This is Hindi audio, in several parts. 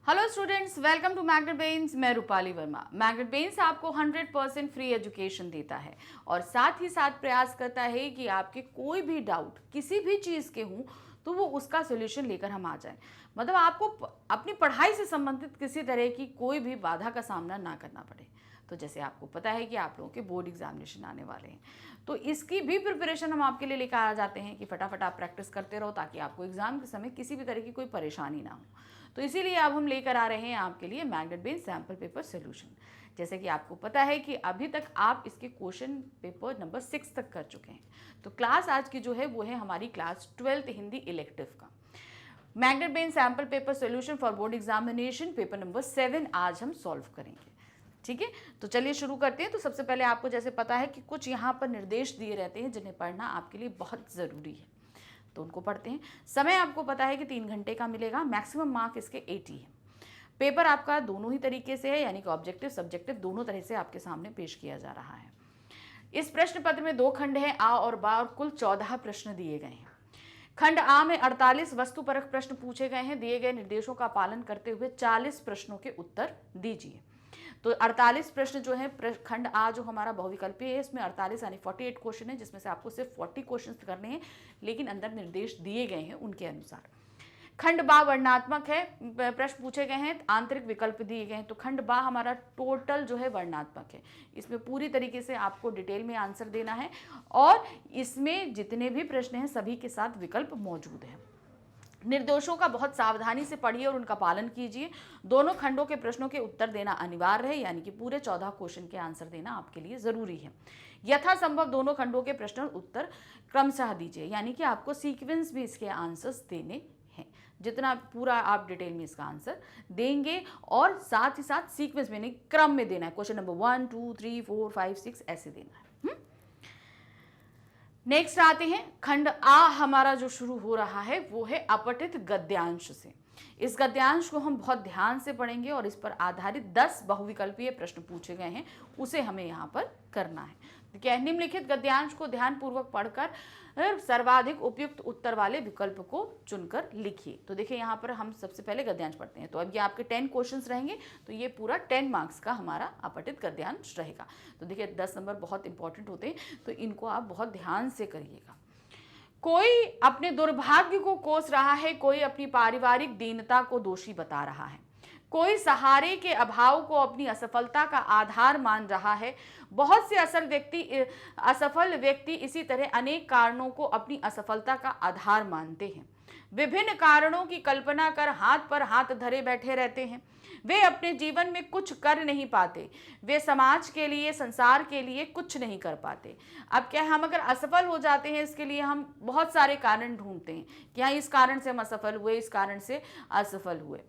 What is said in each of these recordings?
Hello students, welcome to Magnet Brains. मैं रूपाली वर्मा। मैग्नेट ब्रेन्स आपको 100% फ्री एजुकेशन देता है और साथ ही साथ प्रयास करता है कि आपके कोई भी डाउट किसी भी चीज़ के हों तो वो उसका सोल्यूशन लेकर हम आ जाएं। मतलब आपको अपनी पढ़ाई से संबंधित किसी तरह की कोई भी बाधा का सामना ना करना पड़े। तो जैसे आपको पता है कि आप लोगों के बोर्ड एग्जामिनेशन आने वाले हैं, तो इसकी भी प्रिपरेशन हम आपके लिए लेकर आ जाते हैं कि फटाफट आप प्रैक्टिस करते रहो ताकि आपको एग्जाम के समय किसी भी तरह की कोई परेशानी ना हो। तो इसीलिए अब हम लेकर आ रहे हैं आपके लिए magnet brains sample paper solution. जैसे कि आपको पता है कि अभी तक आप इसके क्वेश्चन पेपर नंबर 6 तक कर चुके हैं। तो क्लास आज की जो है वो है हमारी क्लास 12th हिंदी इलेक्टिव का magnet brains sample paper solution for board examination paper number 7 आज हम सॉल्व करेंगे। ठीक है, तो चलिए शुरू करते हैं। तो सबसे पहले आपको जैसे पता है कि कुछ यहाँ पर निर्देश दिए रहते हैं जिन्हें पढ़ना आपके लिए बहुत ज़रूरी है, तो उनको पढ़ते हैं। समय आपको पता है कि 3 घंटे का मिलेगा। मैक्सिमम मार्क इसके 80 है। पेपर आपका दोनों ही तरीके से है, यानी कि ऑब्जेक्टिव सब्जेक्टिव दोनों तरह से आपके सामने पेश किया जा रहा है। इस प्रश्न पत्र में 2 खंड हैं, आ और बा, और कुल 14 प्रश्न दिए गए हैं। खंड आ में 48 वस्तुपरक प्रश्न पूछे गए हैं। दिए गए निर्देशों का पालन करते हुए 40 प्रश्नों के उत्तर दीजिए। तो 48 प्रश्न जो है, खंड आ जो हमारा बहुविकल्पीय है, इसमें 48 यानी 48 क्वेश्चन है, जिसमें से आपको सिर्फ 40 क्वेश्चन करने हैं, लेकिन अंदर निर्देश दिए गए हैं उनके अनुसार। खंड बा वर्णात्मक है, प्रश्न पूछे गए हैं, आंतरिक विकल्प दिए गए हैं। तो खंड बा हमारा टोटल जो है वर्णात्मक है, इसमें पूरी तरीके से आपको डिटेल में आंसर देना है और इसमें जितने भी प्रश्न हैं सभी के साथ विकल्प मौजूद है। निर्देशों का बहुत सावधानी से पढ़िए और उनका पालन कीजिए। दोनों खंडों के प्रश्नों के उत्तर देना अनिवार्य है, यानी कि पूरे 14 क्वेश्चन के आंसर देना आपके लिए जरूरी है। यथासंभव दोनों खंडों के प्रश्न और उत्तर क्रमशः दीजिए, यानी कि आपको सीक्वेंस भी इसके आंसर्स देने हैं। जितना पूरा आप डिटेल में इसका आंसर देंगे और साथ ही साथ सीक्वेंस में, नहीं क्रम में देना है। क्वेश्चन नंबर 1 2 3 4 5 6 ऐसे देना है। नेक्स्ट आते हैं, खंड आ हमारा जो शुरू हो रहा है वो है अपठित गद्यांश से। इस गद्यांश को हम बहुत ध्यान से पढ़ेंगे और इस पर आधारित 10 बहुविकल्पीय प्रश्न पूछे गए हैं, उसे हमें यहाँ पर करना है। क्या है, निम्नलिखित गद्यांश को ध्यानपूर्वक पढ़कर सर्वाधिक उपयुक्त उत्तर वाले विकल्प को चुनकर लिखिए। तो देखिए यहाँ पर हम सबसे पहले गद्यांश पढ़ते हैं। तो अब ये आपके 10 क्वेश्चंस रहेंगे, तो ये पूरा 10 मार्क्स का हमारा अपठित गद्यांश रहेगा। तो देखिए 10 नंबर बहुत इंपॉर्टेंट होते हैं, तो इनको आप बहुत ध्यान से करिएगा। कोई अपने दुर्भाग्य को कोस रहा है, कोई अपनी पारिवारिक दीनता को दोषी बता रहा है, कोई सहारे के अभाव को अपनी असफलता का आधार मान रहा है। बहुत से असफल व्यक्ति इसी तरह अनेक कारणों को अपनी असफलता का आधार मानते हैं। विभिन्न कारणों की कल्पना कर हाथ पर हाथ धरे बैठे रहते हैं। वे अपने जीवन में कुछ कर नहीं पाते। वे समाज के लिए, संसार के लिए कुछ नहीं कर पाते। अब क्या है, हम अगर असफल हो जाते हैं, इसके लिए हम बहुत सारे कारण ढूंढते हैं कि हाँ इस कारण से हम असफल हुए, इस कारण से असफल हुए।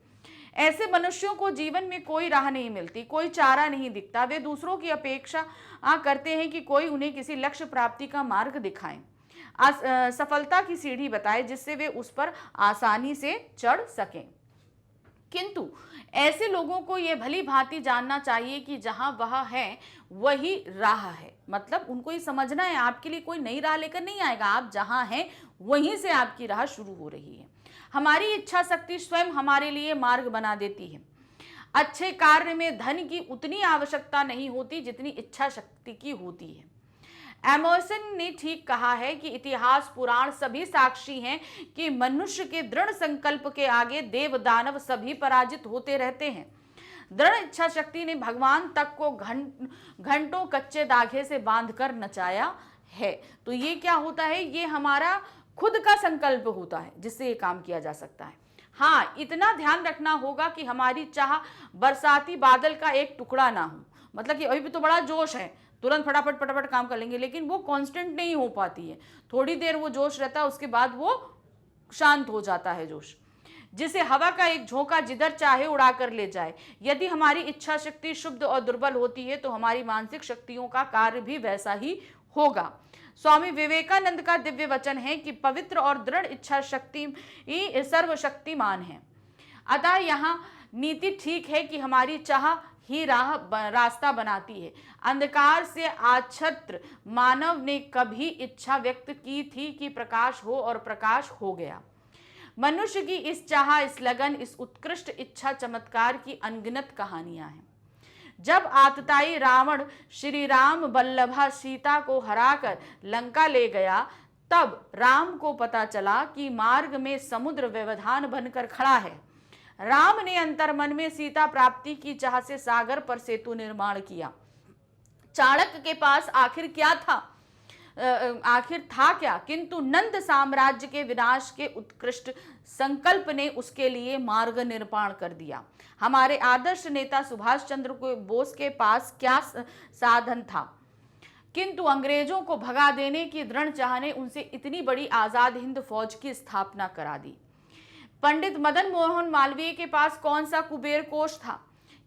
ऐसे मनुष्यों को जीवन में कोई राह नहीं मिलती, कोई चारा नहीं दिखता। वे दूसरों की अपेक्षा करते हैं कि कोई उन्हें किसी लक्ष्य प्राप्ति का मार्ग दिखाए, सफलता की सीढ़ी बताए, जिससे वे उस पर आसानी से चढ़ सकें। किंतु ऐसे लोगों को यह भली भांति जानना चाहिए कि जहां वह है वही राह है। मतलब उनको ये समझना है, आपके लिए कोई नई राह लेकर नहीं आएगा, आप जहां हैं वहीं से आपकी राह शुरू हो रही है। हमारी इच्छा शक्ति स्वयं हमारे लिए मार्ग बना देती है। अच्छे कार्य में धन की उतनी आवश्यकता नहीं होती जितनी इच्छा शक्ति की होती है। एमर्सन ने ठीक कहा है कि इतिहास पुराण सभी साक्षी हैं कि मनुष्य के दृढ़ संकल्प के आगे देव दानव सभी पराजित होते रहते हैं। दृढ़ इच्छा शक्ति ने भगवान तक को घंटों कच्चे धागे से बांधकर नचाया है। तो ये क्या होता है, ये हमारा खुद का संकल्प होता है जिससे ये काम किया जा सकता है। हाँ, इतना ध्यान रखना होगा कि हमारी चाह बरसाती बादल का एक टुकड़ा ना हो। मतलब कि अभी भी तो बड़ा जोश है, तुरंत फटाफट फटाफट काम कर लेंगे, लेकिन वो कांस्टेंट नहीं हो पाती है। थोड़ी देर वो जोश रहता है, उसके बाद वो शांत हो जाता है जोश। जिसे हवा का एक झोंका जिधर चाहे उड़ा कर ले जाए। यदि हमारी इच्छा शक्ति शुद्ध और दुर्बल होती है तो हमारी मानसिक शक्तियों का कार्य भी वैसा ही होगा। स्वामी विवेकानंद का दिव्य वचन है कि पवित्र और दृढ़ इच्छा शक्ति ही सर्वशक्तिमान है। अतः यहाँ नीति ठीक है कि हमारी चाह ही रास्ता बनाती है। अंधकार से आच्छत्र मानव ने कभी इच्छा व्यक्त की थी कि प्रकाश हो, और प्रकाश हो गया। मनुष्य की इस चाह, इस लगन, इस उत्कृष्ट इच्छा चमत्कार की अनगिनत कहानियां हैं। जब आतताई रावण श्री राम बल्लभा सीता को हराकर लंका ले गया, तब राम को पता चला कि मार्ग में समुद्र व्यवधान बनकर खड़ा है। राम ने अंतर्मन में सीता प्राप्ति की चाह से सागर पर सेतु निर्माण किया। चाणक्य के पास आखिर क्या था, आखिर था क्या, किंतु नंद साम्राज्य के विनाश के उत्कृष्ट संकल्प ने उसके लिए मार्ग निर्माण कर दिया। हमारे आदर्श नेता सुभाष चंद्र बोस के पास क्या साधन था, किंतु अंग्रेजों को भगा देने की दृढ़ चाह ने उनसे इतनी बड़ी आजाद हिंद फौज की स्थापना करा दी। पंडित मदन मोहन मालवीय के पास कौन सा कुबेर कोष था,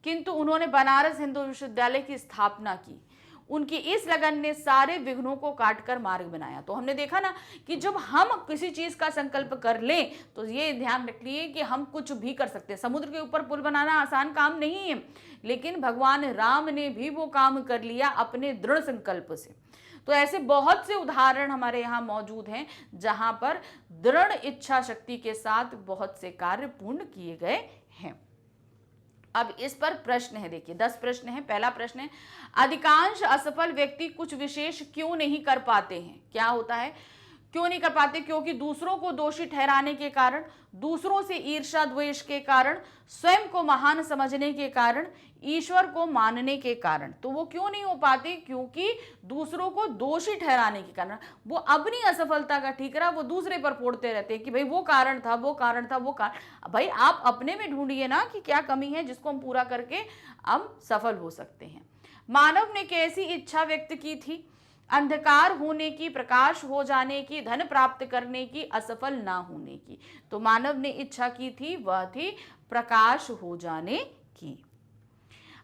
किंतु उन्होंने बनारस हिंदू विश्वविद्यालय की स्थापना की। उनकी इस लगन ने सारे विघ्नों को काटकर मार्ग बनाया। तो हमने देखा ना कि जब हम किसी चीज का संकल्प कर लें तो ये ध्यान रखिए कि हम कुछ भी कर सकते हैं। समुद्र के ऊपर पुल बनाना आसान काम नहीं है, लेकिन भगवान राम ने भी वो काम कर लिया अपने दृढ़ संकल्प से। तो ऐसे बहुत से उदाहरण हमारे यहाँ मौजूद हैं जहां पर दृढ़ इच्छा शक्ति के साथ बहुत से कार्य पूर्ण किए गए हैं। अब इस पर प्रश्न है, देखिए 10 प्रश्न है। पहला प्रश्न है, अधिकांश असफल व्यक्ति कुछ विशेष क्यों नहीं कर पाते हैं? क्या होता है, क्यों नहीं कर पाते? क्योंकि दूसरों को दोषी ठहराने के कारण, दूसरों से ईर्ष्या द्वेष के कारण, स्वयं को महान समझने के कारण, ईश्वर को मानने के कारण। तो वो क्यों नहीं हो पाते? क्योंकि दूसरों को दोषी ठहराने के कारण वो अपनी असफलता का ठीकरा वो दूसरे पर फोड़ते रहते हैं कि भाई वो कारण था, वो कारण था, वो कारण। भाई आप अपने में ढूंढिए ना कि क्या कमी है जिसको हम पूरा करके हम सफल हो सकते हैं। मानव ने कैसी इच्छा व्यक्त की थी? अंधकार होने की, प्रकाश हो जाने की, धन प्राप्त करने की, असफल ना होने की। तो मानव ने इच्छा की थी, वह थी प्रकाश हो जाने की।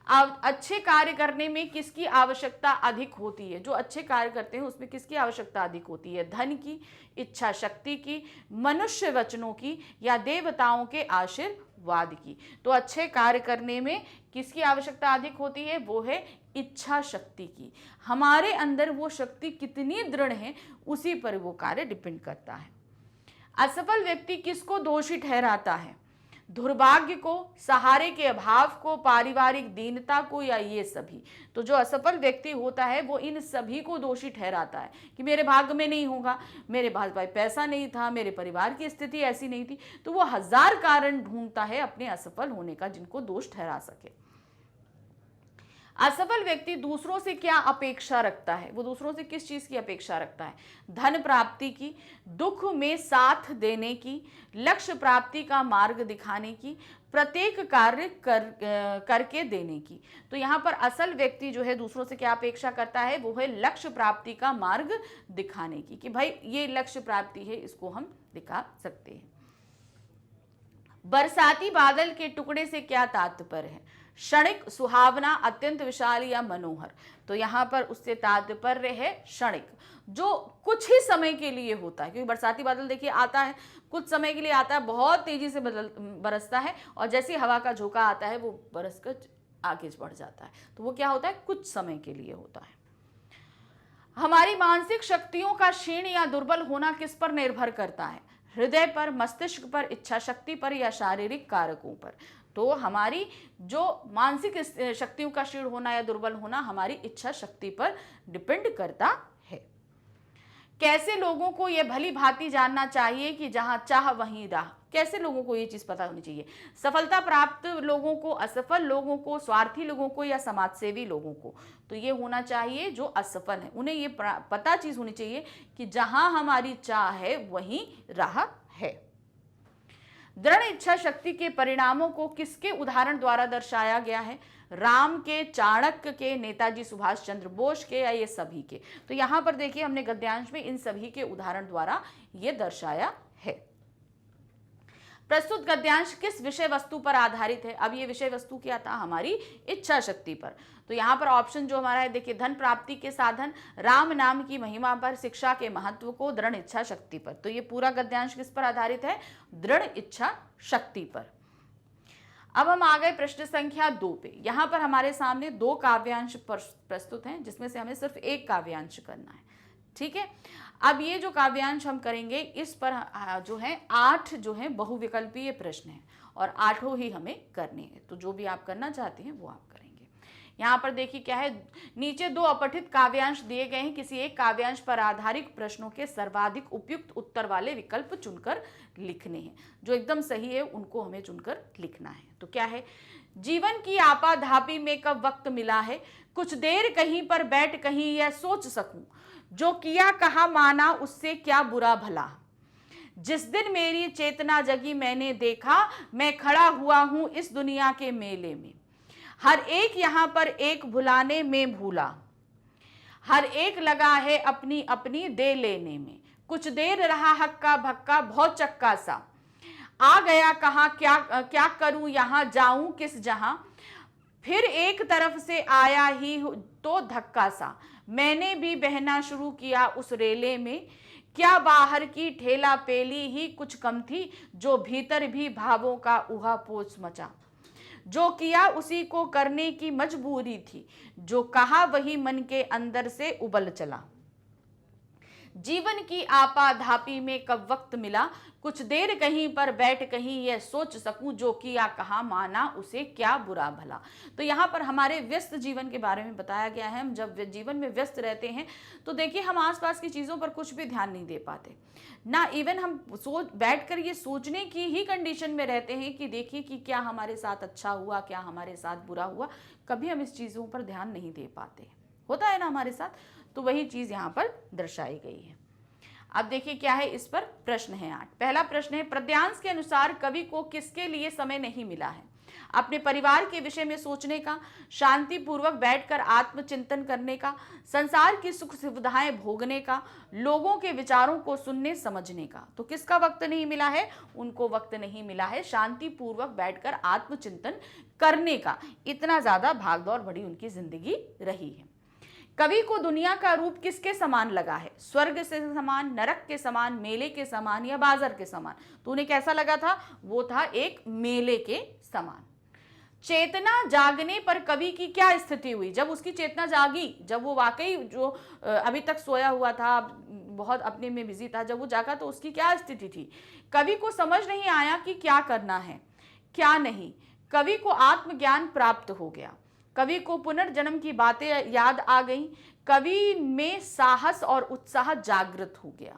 अब अच्छे कार्य करने में किसकी आवश्यकता अधिक होती है? जो अच्छे कार्य करते हैं उसमें किसकी आवश्यकता अधिक होती है? धन की, इच्छा शक्ति की, मनुष्य वचनों की, या देवताओं के आशीर्वाद की? तो अच्छे कार्य करने में किसकी आवश्यकता अधिक होती है? वो है इच्छा शक्ति की। हमारे अंदर वो शक्ति कितनी दृढ़ है उसी पर वो कार्य डिपेंड करता है। असफल व्यक्ति किसको दोषी ठहराता है? दुर्भाग्य को, सहारे के अभाव को, पारिवारिक दीनता को, या ये सभी? तो जो असफल व्यक्ति होता है वो इन सभी को दोषी ठहराता है कि मेरे भाग्य में नहीं होगा, मेरे पास भाई पैसा नहीं था, मेरे परिवार की स्थिति ऐसी नहीं थी। तो वो हजार कारण ढूंढता है अपने असफल होने का जिनको दोष ठहरा सके। असफल व्यक्ति दूसरों से क्या अपेक्षा रखता है? वो दूसरों से किस चीज की अपेक्षा रखता है? धन प्राप्ति की, दुख में साथ देने की, लक्ष्य प्राप्ति का मार्ग दिखाने की, प्रत्येक कार्य करके देने की। तो यहाँ पर असल व्यक्ति जो है दूसरों से क्या अपेक्षा करता है? वो है लक्ष्य प्राप्ति का मार्ग दिखाने की, कि भाई ये लक्ष्य प्राप्ति है, इसको हम दिखा सकते हैं। बरसाती बादल के टुकड़े से क्या तात्पर्य है? क्षणिक, सुहावना, अत्यंत विशाल या मनोहर? तो यहाँ पर उससे तात्पर्य है क्षणिक, जो कुछ ही समय के लिए होता है। क्योंकि बरसाती बादल देखिए आता है, कुछ समय के लिए आता है, बहुत तेजी से बरसता है, और जैसे हवा का झोंका आता है वो बरस कर आगे बढ़ जाता है। तो वो क्या होता है? कुछ समय के लिए होता है। हमारी मानसिक शक्तियों का क्षीण या दुर्बल होना किस पर निर्भर करता है? हृदय पर, मस्तिष्क पर, इच्छा शक्ति पर, या शारीरिक कारकों पर? तो हमारी जो मानसिक शक्तियों का क्षीण होना या दुर्बल होना हमारी इच्छा शक्ति पर डिपेंड करता है। कैसे लोगों को यह भली भांति जानना चाहिए कि जहां चाह वहीं राह? कैसे लोगों को ये चीज पता होनी चाहिए? सफलता प्राप्त लोगों को, असफल लोगों को, स्वार्थी लोगों को, या समाजसेवी लोगों को? तो ये होना चाहिए जो असफल है, उन्हें ये पता चीज होनी चाहिए कि जहां हमारी चाह है वहीं राह है। दृढ़ इच्छा शक्ति के परिणामों को किसके उदाहरण द्वारा दर्शाया गया है? राम के, चाणक्य के, नेताजी सुभाष चंद्र बोस के, या ये सभी के? तो यहां पर देखिए हमने गद्यांश में इन सभी के उदाहरण द्वारा ये दर्शाया है। प्रस्तुत गद्यांश किस विषय वस्तु पर आधारित है? अब ये विषय वस्तु क्या था? हमारी इच्छा शक्ति पर। तो यहाँ पर ऑप्शन जो हमारा है देखिए, धन प्राप्ति के साधन, राम नाम की महिमा पर, शिक्षा के महत्व को, दृढ़ इच्छा शक्ति पर। तो ये पूरा गद्यांश किस पर आधारित है? दृढ़ इच्छा शक्ति पर। अब हम आ गए प्रश्न संख्या 2 पे। यहाँ पर हमारे सामने 2 काव्यांश प्रस्तुत हैं जिसमें से हमें सिर्फ एक काव्यांश करना है। ठीक है। अब ये जो काव्यांश हम करेंगे इस पर जो है 8 जो है बहुविकल्पीय प्रश्न हैं और 8 ही हमें करने हैं। तो जो भी आप करना चाहते हैं वो आप करेंगे। यहाँ पर देखिए क्या है, नीचे 2 अपठित काव्यांश दिए गए हैं। किसी एक काव्यांश पर आधारित प्रश्नों के सर्वाधिक उपयुक्त उत्तर वाले विकल्प चुनकर लिखने हैं। जो एकदम सही है उनको हमें चुनकर लिखना है। तो क्या है, जीवन की आपाधापी में कब वक्त मिला है, कुछ देर कहीं पर बैठ कहीं यह सोच सकूं, जो किया कहा माना उससे क्या बुरा भला, जिस दिन मेरी चेतना जगी मैंने देखा, मैं खड़ा हुआ हूं इस दुनिया के मेले में, हर एक यहां पर एक भुलाने में भूला, हर एक लगा है अपनी अपनी दे लेने में, कुछ देर रहा हक्का भक्का बहुत चक्का सा, आ गया कहाँ क्या करूं यहां जाऊं किस जहां, फिर एक तरफ से आया ही तो धक्का सा, मैंने भी बहना शुरू किया उस रेले में, क्या बाहर की ठेला पेली ही कुछ कम थी, जो भीतर भी भावों का उहापोच मचा, जो किया उसी को करने की मजबूरी थी, जो कहा वही मन के अंदर से उबल चला, जीवन की आपाधापी में कब वक्त मिला, कुछ देर कहीं पर बैठ कहीं यह सोच सकूं, जो किया कहा माना उसे क्या बुरा भला। तो यहाँ पर हमारे व्यस्त जीवन के बारे में बताया गया है। हम जब जीवन में व्यस्त रहते हैं तो देखिए हम आसपास की चीज़ों पर कुछ भी ध्यान नहीं दे पाते, ना इवन हम बैठकर ये सोचने की ही कंडीशन में रहते हैं कि देखिए कि क्या हमारे साथ अच्छा हुआ, क्या हमारे साथ बुरा हुआ। कभी हम इस चीज़ों पर ध्यान नहीं दे पाते, होता है ना हमारे साथ। तो वही चीज़ यहाँ पर दर्शाई गई है। अब देखिए क्या है, इस पर प्रश्न है 8। पहला प्रश्न है, पद्यांश के अनुसार कवि को किसके लिए समय नहीं मिला है, अपने परिवार के विषय में सोचने का, शांतिपूर्वक बैठकर आत्मचिंतन करने का, संसार की सुख सुविधाएं भोगने का, लोगों के विचारों को सुनने समझने का। तो किसका वक्त नहीं मिला है, उनको वक्त नहीं मिला है शांतिपूर्वक बैठकर आत्मचिंतन करने का। इतना ज्यादा भागदौड़ भरी उनकी जिंदगी रही है। कवि को दुनिया का रूप किसके समान लगा है, स्वर्ग से समान, नरक के समान, मेले के समान या बाजार के समान। तो उन्हें कैसा लगा था, वो था एक मेले के समान। चेतना जागने पर कवि की क्या स्थिति हुई, जब उसकी चेतना जागी, जब वो वाकई जो अभी तक सोया हुआ था, बहुत अपने में बिजी था, जब वो जागा तो उसकी क्या स्थिति थी। कवि को समझ नहीं आया कि क्या करना है क्या नहीं, कवि को आत्मज्ञान प्राप्त हो गया, कवि को पुनर्जन्म की बातें याद आ गई, कवि में साहस और उत्साह जागृत हो गया।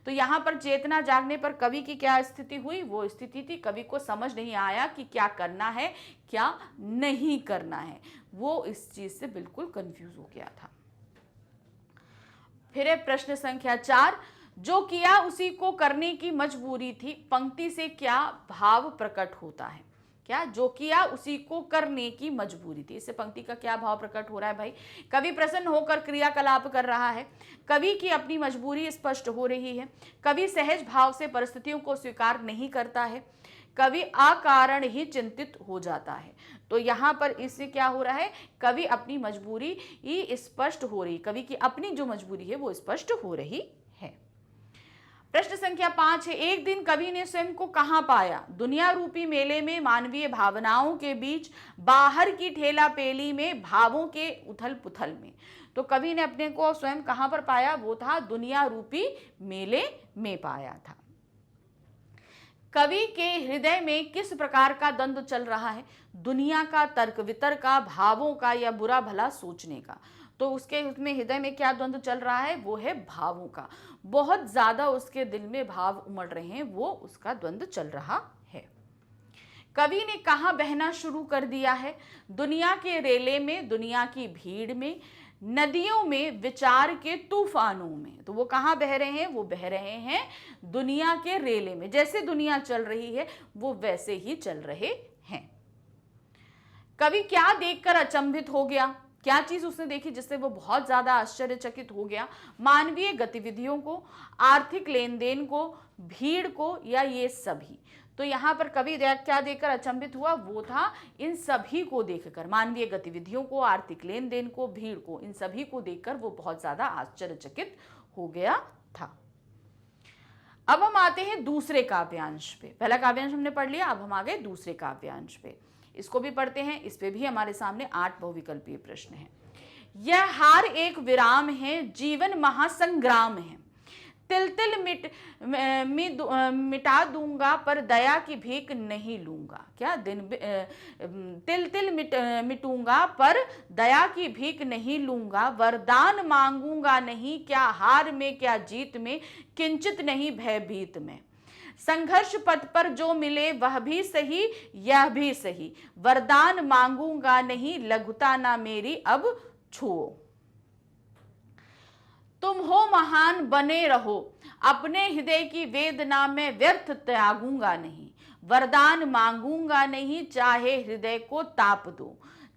तो यहाँ पर चेतना जागने पर कवि की क्या स्थिति हुई, वो स्थिति थी कवि को समझ नहीं आया कि क्या करना है क्या नहीं करना है, वो इस चीज से बिल्कुल कंफ्यूज हो गया था। फिर है प्रश्न संख्या 4, जो किया उसी को करने की मजबूरी थी, पंक्ति से क्या भाव प्रकट होता है। क्या, जो किया उसी को करने की मजबूरी थी, इससे पंक्ति का क्या भाव प्रकट हो रहा है भाई। कवि प्रसन्न होकर क्रियाकलाप कर रहा है, कवि की अपनी मजबूरी स्पष्ट हो रही है, कवि सहज भाव से परिस्थितियों को स्वीकार नहीं करता है, कवि अकारण ही चिंतित हो जाता है। तो यहाँ पर इससे क्या हो रहा है, कवि अपनी मजबूरी ही स्पष्ट हो रही, कवि की अपनी जो मजबूरी है वो स्पष्ट हो रही है। प्रश्न संख्या 5 है, एक दिन कवि ने स्वयं को कहां पाया, दुनिया रूपी मेले में, मानवीय भावनाओं के बीच, बाहर की ठेला पेली में, भावों के उथल पुथल में। तो कवि ने अपने को स्वयं कहां पर पाया, वो था दुनिया रूपी मेले में पाया था। कवि के हृदय में किस प्रकार का द्वंद्व चल रहा है, दुनिया का, तर्क वितर्क का, भावों का या बुरा भला सोचने का। तो उसके उसमें हृदय में क्या द्वंद्व चल रहा है, वो है भावों का, बहुत ज्यादा उसके दिल में भाव उमड़ रहे हैं, वो उसका द्वंद्व चल रहा है। कवि ने कहाँ बहना शुरू कर दिया है, दुनिया के रेले में, दुनिया की भीड़ में, नदियों में, विचार के तूफानों में। तो वो कहाँ बह रहे हैं, वो बह रहे हैं दुनिया के रेले में, जैसे दुनिया चल रही है वो वैसे ही चल रहे हैं। कवि क्या देखकर अचंभित हो गया, क्या चीज उसने देखी जिससे वो बहुत ज्यादा आश्चर्यचकित हो गया, मानवीय गतिविधियों को, आर्थिक लेन देन को, भीड़ को या ये सभी। तो यहाँ पर कवि क्या देखकर अचंभित हुआ, वो था इन सभी को देखकर, मानवीय गतिविधियों को, आर्थिक लेन देन को, भीड़ को, इन सभी को देखकर वो बहुत ज्यादा आश्चर्यचकित हो गया था। अब हम आते हैं दूसरे काव्यांश पे। पहला काव्यांश हमने पढ़ लिया, अब हम आ गए दूसरे काव्यांश पे। इसको भी पढ़ते हैं, इस पे भी हमारे सामने 8 बहुविकल्पीय प्रश्न हैं। यह हार एक विराम है, जीवन महासंग्राम है। तिल तिल मिटा दूंगा पर दया की भीख नहीं लूंगा। क्या तिल तिल मिटूंगा पर दया की भीख नहीं लूंगा। वरदान मांगूंगा नहीं, क्या हार में क्या जीत में, किंचित नहीं भयभीत में। संघर्ष पथ पर जो मिले वह भी सही यह भी सही। वरदान मांगूंगा नहीं, लघुता ना मेरी अब छुओ। तुम हो महान बने रहो, अपने हृदय की वेदना में व्यर्थ त्यागूंगा नहीं। वरदान मांगूंगा नहीं, चाहे हृदय को ताप दो,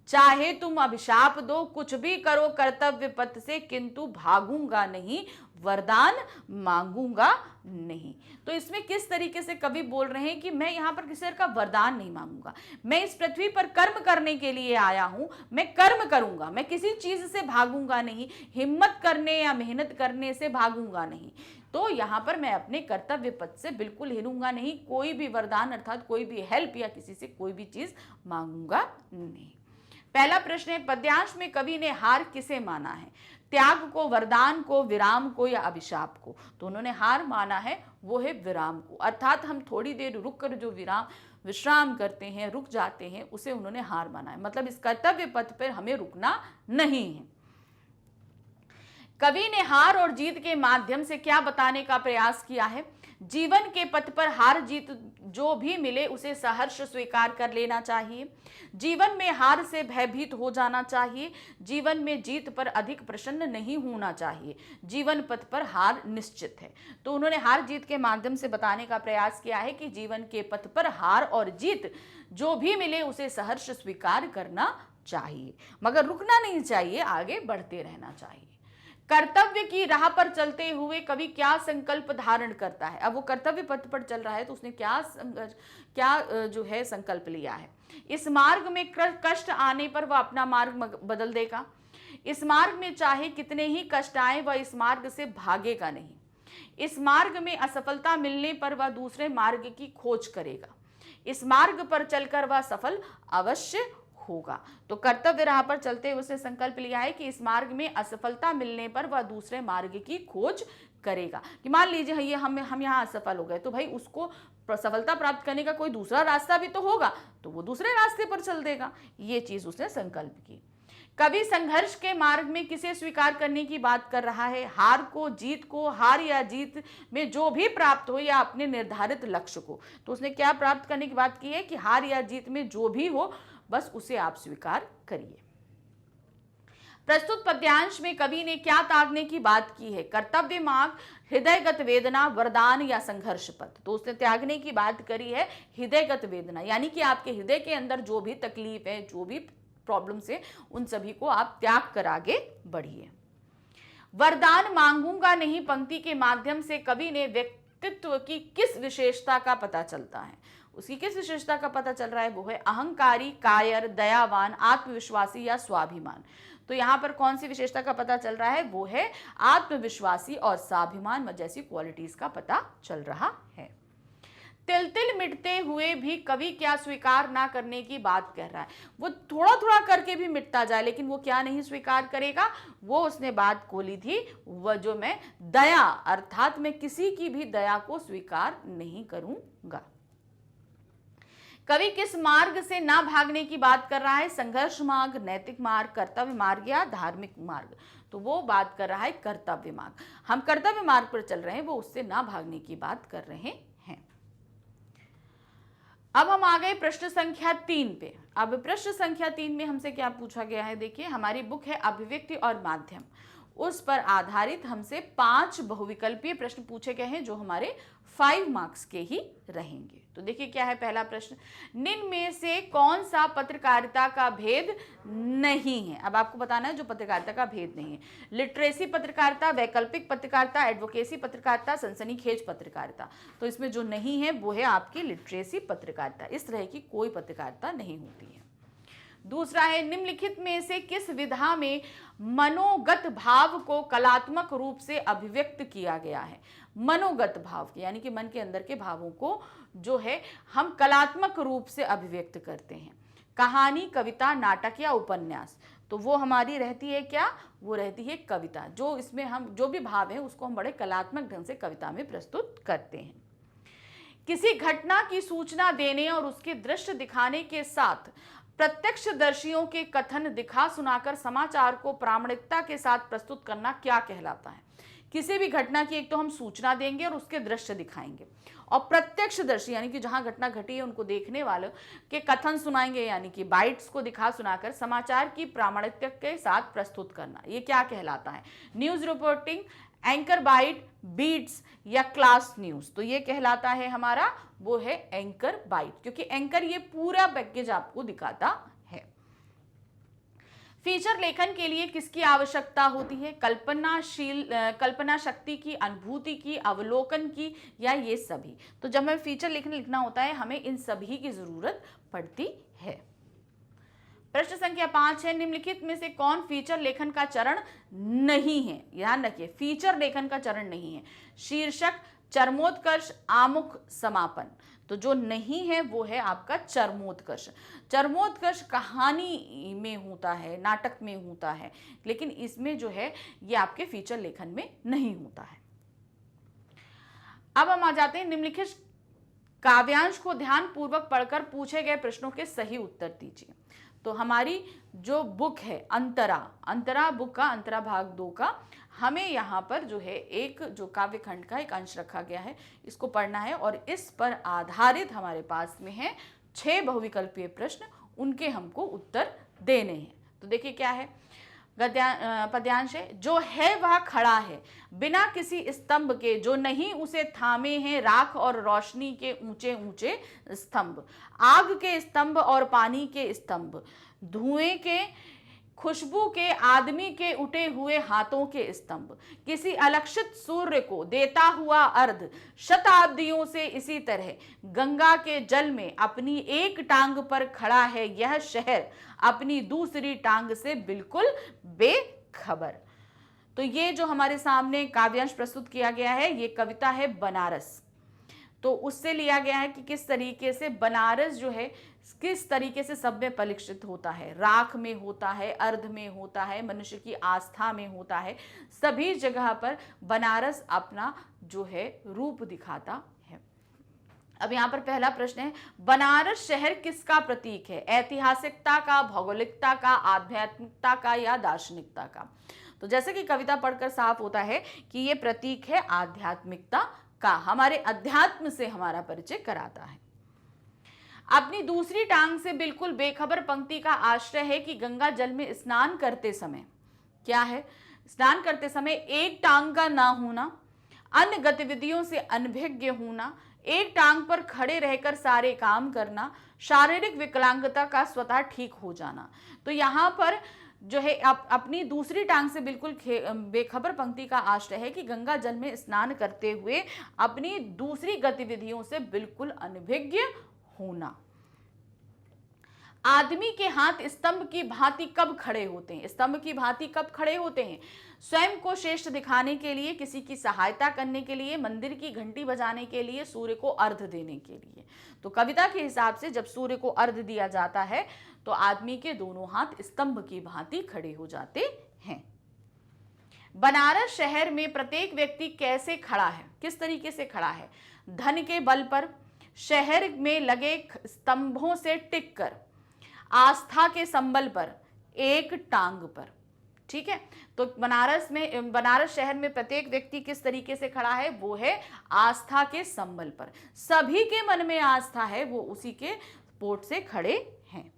चाहे तुम अभिशाप दो, कुछ भी करो कर्तव्य पथ से, किंतु भागूंगा नहीं, वरदान मांगूंगा नहीं। तो इसमें किस तरीके से कवि बोल रहे हैं कि मैं यहां पर किसी का वरदान नहीं मांगूंगा, मैं इस पृथ्वी पर कर्म करने के लिए आया हूं, मैं कर्म करूंगा, मैं किसी चीज से भागूंगा नहीं, हिम्मत करने या मेहनत करने से भागूंगा नहीं। तो यहाँ पर मैं अपने कर्तव्य पथ से बिल्कुल हिलूंगा नहीं, कोई भी वरदान अर्थात कोई भी हेल्प या किसी से कोई भी चीज मांगूंगा नहीं। पहला प्रश्न है, पद्यांश में कवि ने हार किसे माना है? त्याग को, वरदान को, विराम को या अभिशाप को? तो उन्होंने हार माना है वो है विराम को, अर्थात हम थोड़ी देर रुक कर जो विश्राम करते हैं, रुक जाते हैं, उसे उन्होंने हार माना है। मतलब इस कर्तव्य पथ पर हमें रुकना नहीं है। कवि ने हार और जीत के माध्यम से क्या बताने का प्रयास किया है? जीवन के पथ पर हार जीत जो भी मिले उसे सहर्ष स्वीकार कर लेना चाहिए। जीवन में हार से भयभीत हो जाना चाहिए। जीवन में जीत पर अधिक प्रसन्न नहीं होना चाहिए। जीवन पथ पर हार निश्चित है। तो उन्होंने हार जीत के माध्यम से बताने का प्रयास किया है कि जीवन के पथ पर हार और जीत जो भी मिले उसे सहर्ष स्वीकार करना चाहिए, मगर रुकना नहीं चाहिए, आगे बढ़ते रहना चाहिए। कर्तव्य की राह पर चलते हुए कवि क्या संकल्प धारण करता है? अब वो कर्तव्य पथ पर चल रहा है तो उसने क्या जो है संकल्प लिया है? इस मार्ग में कष्ट आने पर वह अपना मार्ग बदल देगा। इस मार्ग में चाहे कितने ही कष्ट आए वह इस मार्ग से भागेगा नहीं। इस मार्ग में असफलता मिलने पर वह दूसरे मार्ग की खोज करेगा। इस मार्ग पर चलकर वह सफल अवश्य होगा। तो कर्तव्य राह पर चलते हुए उसने संकल्प लिया है कि इस मार्ग में असफलता मिलने पर वह दूसरे मार्ग की खोज करेगा। कि मान लीजिए ये हम यहाँ असफल हो गए तो भाई उसको सफलता प्राप्त करने का कोई दूसरा रास्ता भी तो होगा, तो वो दूसरे रास्ते पर चल देगा। ये चीज उसने संकल्प की। कवि संघर्ष के मार्ग में किसे स्वीकार करने की बात कर रहा है? हार को, जीत को। हार या जीत में जो भी प्राप्त हो या अपने निर्धारित लक्ष्य को। तो उसने क्या प्राप्त करने की बात की है कि हार या जीत में जो भी हो बस उसे आप स्वीकार करिए। प्रस्तुत पद्यांश में कवि ने क्या त्यागने की बात की है? कर्तव्य मार्ग, हृदयगत वेदना, वरदान या संघर्ष पथ? तो उसने त्यागने की बात करी है हृदयगत वेदना, यानी कि आपके हृदय के अंदर जो भी तकलीफ है, जो भी प्रॉब्लम्स है, उन सभी को आप त्याग कर आगे बढ़िए। वरदान मांगूंगा नहीं पंक्ति के माध्यम से कवि ने व्यक्तित्व की किस विशेषता का पता चलता है? उसकी किस विशेषता का पता चल रहा है? वो है अहंकारी, कायर, दयावान, आत्मविश्वासी या स्वाभिमान। तो यहाँ पर कौन सी विशेषता का पता चल रहा है? वो है आत्मविश्वासी और स्वाभिमान जैसी क्वालिटीज का पता चल रहा है। तिल तिल मिटते हुए भी कवि क्या स्वीकार ना करने की बात कह रहा है? वो थोड़ा थोड़ा करके भी मिटता जाए लेकिन वो क्या नहीं स्वीकार करेगा? वो उसने बात खोली थी, वह जो मैं दया अर्थात मैं किसी की भी दया को स्वीकार नहीं करूंगा। कवि किस मार्ग से ना भागने की बात कर रहा है? संघर्ष मार्ग, नैतिक मार्ग, कर्तव्य मार्ग या धार्मिक मार्ग? तो वो बात कर रहा है कर्तव्य मार्ग। हम कर्तव्य मार्ग पर चल रहे हैं, वो उससे ना भागने की बात कर रहे हैं। अब हम आ गए प्रश्न संख्या 3 पे। अब प्रश्न संख्या 3 में हमसे क्या पूछा गया है? देखिए, हमारी बुक है अभिव्यक्ति और माध्यम, उस पर आधारित हमसे 5 बहुविकल्पीय प्रश्न पूछे गए हैं जो हमारे 5 मार्क्स के ही रहेंगे। तो देखिए क्या है पहला प्रश्न, निम्न में से कौन सा पत्रकारिता का भेद नहीं है? अब आपको बताना है जो पत्रकारिता का भेद नहीं है। लिटरेसी पत्रकारिता, वैकल्पिक पत्रकारिता, एडवोकेसी पत्रकारिता, सनसनीखेज पत्रकारिता। तो इसमें जो नहीं है वो है आपकी लिटरेसी पत्रकारिता। इस तरह की कोई पत्रकारिता नहीं होती है। दूसरा है, निम्नलिखित में से किस विधा में मनोगत भाव को कलात्मक रूप से अभिव्यक्त किया गया है? मनोगत भाव के यानी कि मन के अंदर के भावों को जो है हम कलात्मक रूप से अभिव्यक्त करते हैं। कहानी, कविता, नाटक या उपन्यास? तो वो हमारी रहती है क्या, वो रहती है कविता। जो इसमें हम जो भी भाव है उसको हम बड़े कलात्मक ढंग से कविता में प्रस्तुत करते हैं। किसी घटना की सूचना देने और उसके दृश्य दिखाने के साथ प्रत्यक्षदर्शियों के कथन दिखा सुनाकर समाचार को प्रामाणिकता के साथ प्रस्तुत करना क्या कहलाता है। किसी भी घटना की एक तो हम सूचना देंगे और उसके दृश्य दिखाएंगे, और प्रत्यक्षदर्शी यानी कि जहां घटना घटी है उनको देखने वालों के कथन सुनाएंगे, यानी कि बाइट्स को दिखा सुनाकर समाचार की प्रामाणिकता के साथ प्रस्तुत करना, ये क्या कहलाता है। News reporting, anchor bite, beats या क्लास न्यूज, तो ये कहलाता है हमारा, वो है एंकर बाइट, क्योंकि एंकर ये पूरा पैकेज आपको दिखाता है। फीचर लेखन के लिए किसकी आवश्यकता होती है, कल्पना शक्ति की, अनुभूति की, अवलोकन की, या ये सभी। तो जब हमें फीचर लेखन लिखना होता है हमें इन सभी की जरूरत पड़ती है। प्रश्न संख्या 5 है, निम्नलिखित में से कौन फीचर लेखन का चरण नहीं है। ध्यान रखिए, फीचर लेखन का चरण नहीं है। शीर्षक, चरमोत्कर्ष, आमुख, समापन। तो जो नहीं है वो है आपका चरमोत्कर्ष। चरमोत्कर्ष कहानी में होता है, नाटक में होता है, लेकिन इसमें जो है ये आपके फीचर लेखन में नहीं होता है। अब हम आ जाते हैं निम्नलिखित काव्यांश को ध्यान पूर्वक पढ़कर पूछे गए प्रश्नों के सही उत्तर दीजिए। तो हमारी जो बुक है अंतरा बुक का अंतरा भाग 2 का हमें यहाँ पर जो है एक जो काव्य खंड का एक अंश रखा गया है, इसको पढ़ना है और इस पर आधारित हमारे पास में है 6 बहुविकल्पीय प्रश्न, उनके हमको उत्तर देने हैं। तो देखिए क्या है, पद्यांश है, जो है वह खड़ा है बिना किसी स्तंभ के, जो नहीं उसे थामे हैं राख और रोशनी के ऊंचे ऊंचे स्तंभ, आग के स्तंभ और पानी के स्तंभ, धुएं के, खुशबू के, आदमी के उठे हुए हाथों के स्तंभ, किसी अलक्षित सूर्य को देता हुआ अर्ध, शताब्दियों से इसी तरह गंगा के जल में अपनी एक टांग पर खड़ा है यह शहर, अपनी दूसरी टांग से बिल्कुल बेखबर। तो ये जो हमारे सामने काव्यांश प्रस्तुत किया गया है ये कविता है बनारस। तो उससे लिया गया है कि किस तरीके से बनारस जो है किस तरीके से सब में परिलक्षित होता है, राख में होता है, अर्ध में होता है, मनुष्य की आस्था में होता है, सभी जगह पर बनारस अपना जो है रूप दिखाता है। अब यहाँ पर पहला प्रश्न है, बनारस शहर किसका प्रतीक है, ऐतिहासिकता का, भौगोलिकता का, आध्यात्मिकता का या दार्शनिकता का। तो जैसे कि कविता पढ़कर साफ होता है कि ये प्रतीक है आध्यात्मिकता का, हमारे अध्यात्म से हमारा परिचय कराता है। अपनी दूसरी टांग से बिल्कुल बेखबर पंक्ति का आश्रय है कि गंगा जल में स्नान करते समय क्या है, स्नान करते समय एक टांग का ना होना, अन्य गतिविधियों से अनभिज्ञ होना, एक टांग पर खड़े रहकर सारे काम करना, शारीरिक विकलांगता का स्वतः ठीक हो जाना। तो यहाँ पर जो है अपनी दूसरी टांग से बिल्कुल बेखबर पंक्ति का आश्रय है कि गंगा जल में स्नान करते हुए अपनी दूसरी गतिविधियों से बिल्कुल अनभिज्ञ होना। आदमी के हाथ स्तंभ की भांति कब खड़े होते हैं, स्तंभ की भांति कब खड़े होते हैं, स्वयं को श्रेष्ठ दिखाने के लिए, किसी की सहायता करने के लिए, मंदिर की घंटी बजाने के लिए, सूर्य को अर्घ देने के लिए। तो कविता के हिसाब से जब सूर्य को अर्घ दिया जाता है तो आदमी के दोनों हाथ स्तंभ की भांति खड़े हो जाते हैं। बनारस शहर में प्रत्येक व्यक्ति कैसे खड़ा है, किस तरीके से खड़ा है, धन के बल पर, शहर में लगे स्तंभों से टिककर, आस्था के संबल पर, एक टांग पर। ठीक है, तो बनारस शहर में प्रत्येक व्यक्ति किस तरीके से खड़ा है, वो है आस्था के संबल पर, सभी के मन में आस्था है, वो उसी के पोट से खड़े हैं।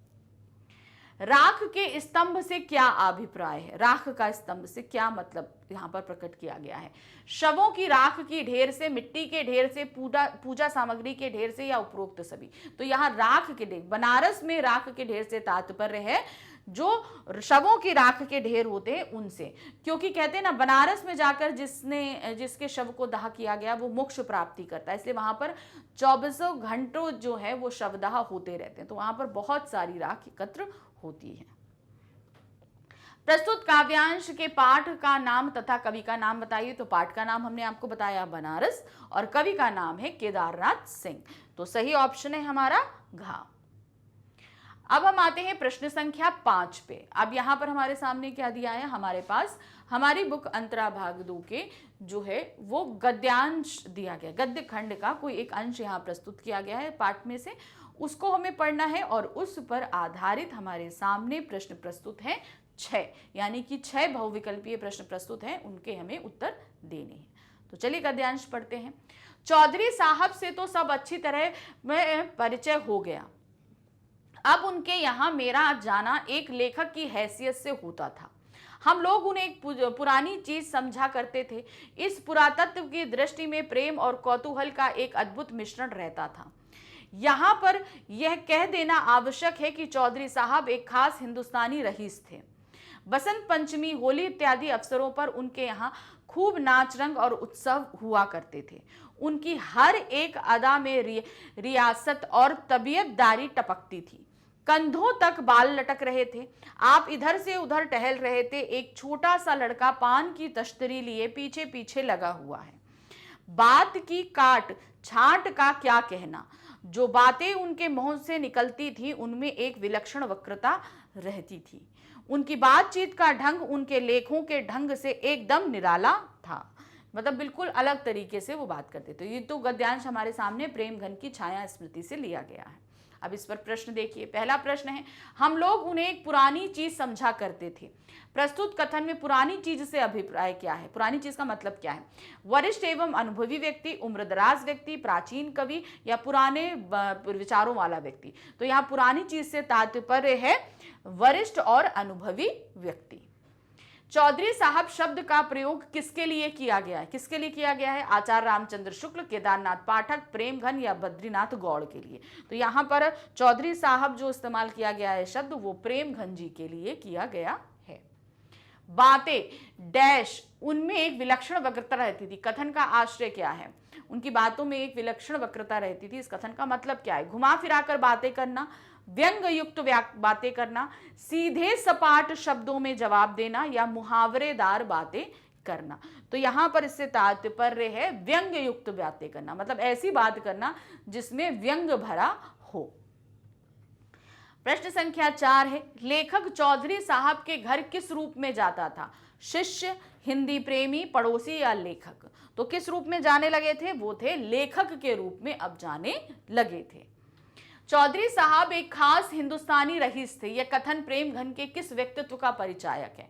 राख के स्तंभ से क्या अभिप्राय है, राख का स्तंभ से क्या मतलब यहाँ पर प्रकट किया गया है, शवों की राख की ढेर से, मिट्टी के ढेर से, पूजा सामग्री के ढेर से या उपरोक्त सभी। तो यहाँ राख के ढेर, बनारस में राख के ढेर से तात्पर्य है जो शवों की राख के ढेर होते हैं उनसे, क्योंकि कहते हैं ना बनारस में जाकर जिसके शव को दाह किया गया वो मोक्ष प्राप्ति करता है, इसलिए वहां पर 24 घंटों जो है वो शवदाह होते रहते हैं, तो वहां पर बहुत सारी राख एकत्र होती है। प्रस्तुत काव्यांश के पाठ का नाम तथा कवि का नाम बताइए। तो पाठ का नाम हमने आपको बताया बनारस और कवि का नाम है केदारनाथ सिंह। तो सही ऑप्शन है हमारा घ। अब हम आते हैं प्रश्न संख्या 5 पे। अब यहाँ पर हमारे सामने क्या दिया है, हमारे पास हमारी बुक अंतरा भाग 2 के जो है वो गद्यांश दिया गया, गद्य खंड का कोई एक अंश यहाँ प्रस्तुत किया गया है पाठ में से, उसको हमें पढ़ना है और उस पर आधारित हमारे सामने प्रश्न प्रस्तुत है 6, यानी कि 6 बहुविकल्पीय प्रश्न प्रस्तुत हैं, उनके हमें उत्तर देने हैं। तो चलिए गद्यांश पढ़ते हैं। चौधरी साहब से तो सब अच्छी तरह में परिचय हो गया, अब उनके यहाँ मेरा जाना एक लेखक की हैसियत से होता था। हम लोग उन्हें एक पुरानी चीज समझा करते थे। इस पुरातत्व की दृष्टि में प्रेम और कौतूहल का एक अद्भुत मिश्रण रहता था। यहाँ पर यह कह देना आवश्यक है कि चौधरी साहब एक खास हिंदुस्तानी रईस थे। बसंत पंचमी, होली इत्यादि अवसरों पर उनके यहाँ खूब नाच रंग और उत्सव हुआ करते थे। उनकी हर एक अदा में रियासत और तबीयतदारी टपकती थी। कंधों तक बाल लटक रहे थे। आप इधर से उधर टहल रहे थे। एक छोटा सा लड़का पान की तश्तरी लिए पीछे पीछे लगा हुआ है। बात की काट छांट का क्या कहना, जो बातें उनके मुंह से निकलती थी उनमें एक विलक्षण वक्रता रहती थी। उनकी बातचीत का ढंग उनके लेखों के ढंग से एकदम निराला था, मतलब बिल्कुल अलग तरीके से वो बात करते थे। ये तो गद्यांश हमारे सामने प्रेमघन की छाया स्मृति से लिया गया है। अब इस पर प्रश्न देखिए। पहला प्रश्न है, हम लोग उन्हें एक पुरानी चीज समझा करते थे। प्रस्तुत कथन में पुरानी चीज से अभिप्राय क्या है, पुरानी चीज का मतलब क्या है? वरिष्ठ एवं अनुभवी व्यक्ति, उम्रदराज व्यक्ति, प्राचीन कवि या पुराने विचारों वाला व्यक्ति। तो यहाँ पुरानी चीज से तात्पर्य है वरिष्ठ और अनुभवी व्यक्ति। चौधरी साहब शब्द का प्रयोग किसके लिए किया गया है? किसके लिए किया गया है? आचार्य रामचंद्र शुक्ल, केदारनाथ पाठक, प्रेमघन या बद्रीनाथ गौड़ के लिए। तो यहाँ पर चौधरी साहब जो इस्तेमाल किया गया है शब्द वो प्रेमघन जी के लिए किया गया है। बातें डैश, उनमें एक विलक्षण वक्रता रहती थी। कथन का आश्रय क्या है? उनकी बातों में एक विलक्षण वक्रता रहती थी। इस कथन का मतलब क्या है? घुमा फिराकर बातें करना, व्यंग युक्त बातें करना, सीधे सपाट शब्दों में जवाब देना या मुहावरेदार बातें करना। तो यहां पर इससे तात्पर्य है व्यंग युक्त बातें करना, मतलब ऐसी बात करना जिसमें व्यंग भरा हो। प्रश्न संख्या 4 है, लेखक चौधरी साहब के घर किस रूप में जाता था? शिष्य, हिंदी प्रेमी, पड़ोसी या लेखक? तो किस रूप में जाने लगे थे? वो थे लेखक के रूप में अब जाने लगे थे। चौधरी साहब एक खास हिंदुस्तानी रईस थे। यह कथन प्रेमघन के किस व्यक्तित्व का परिचायक है?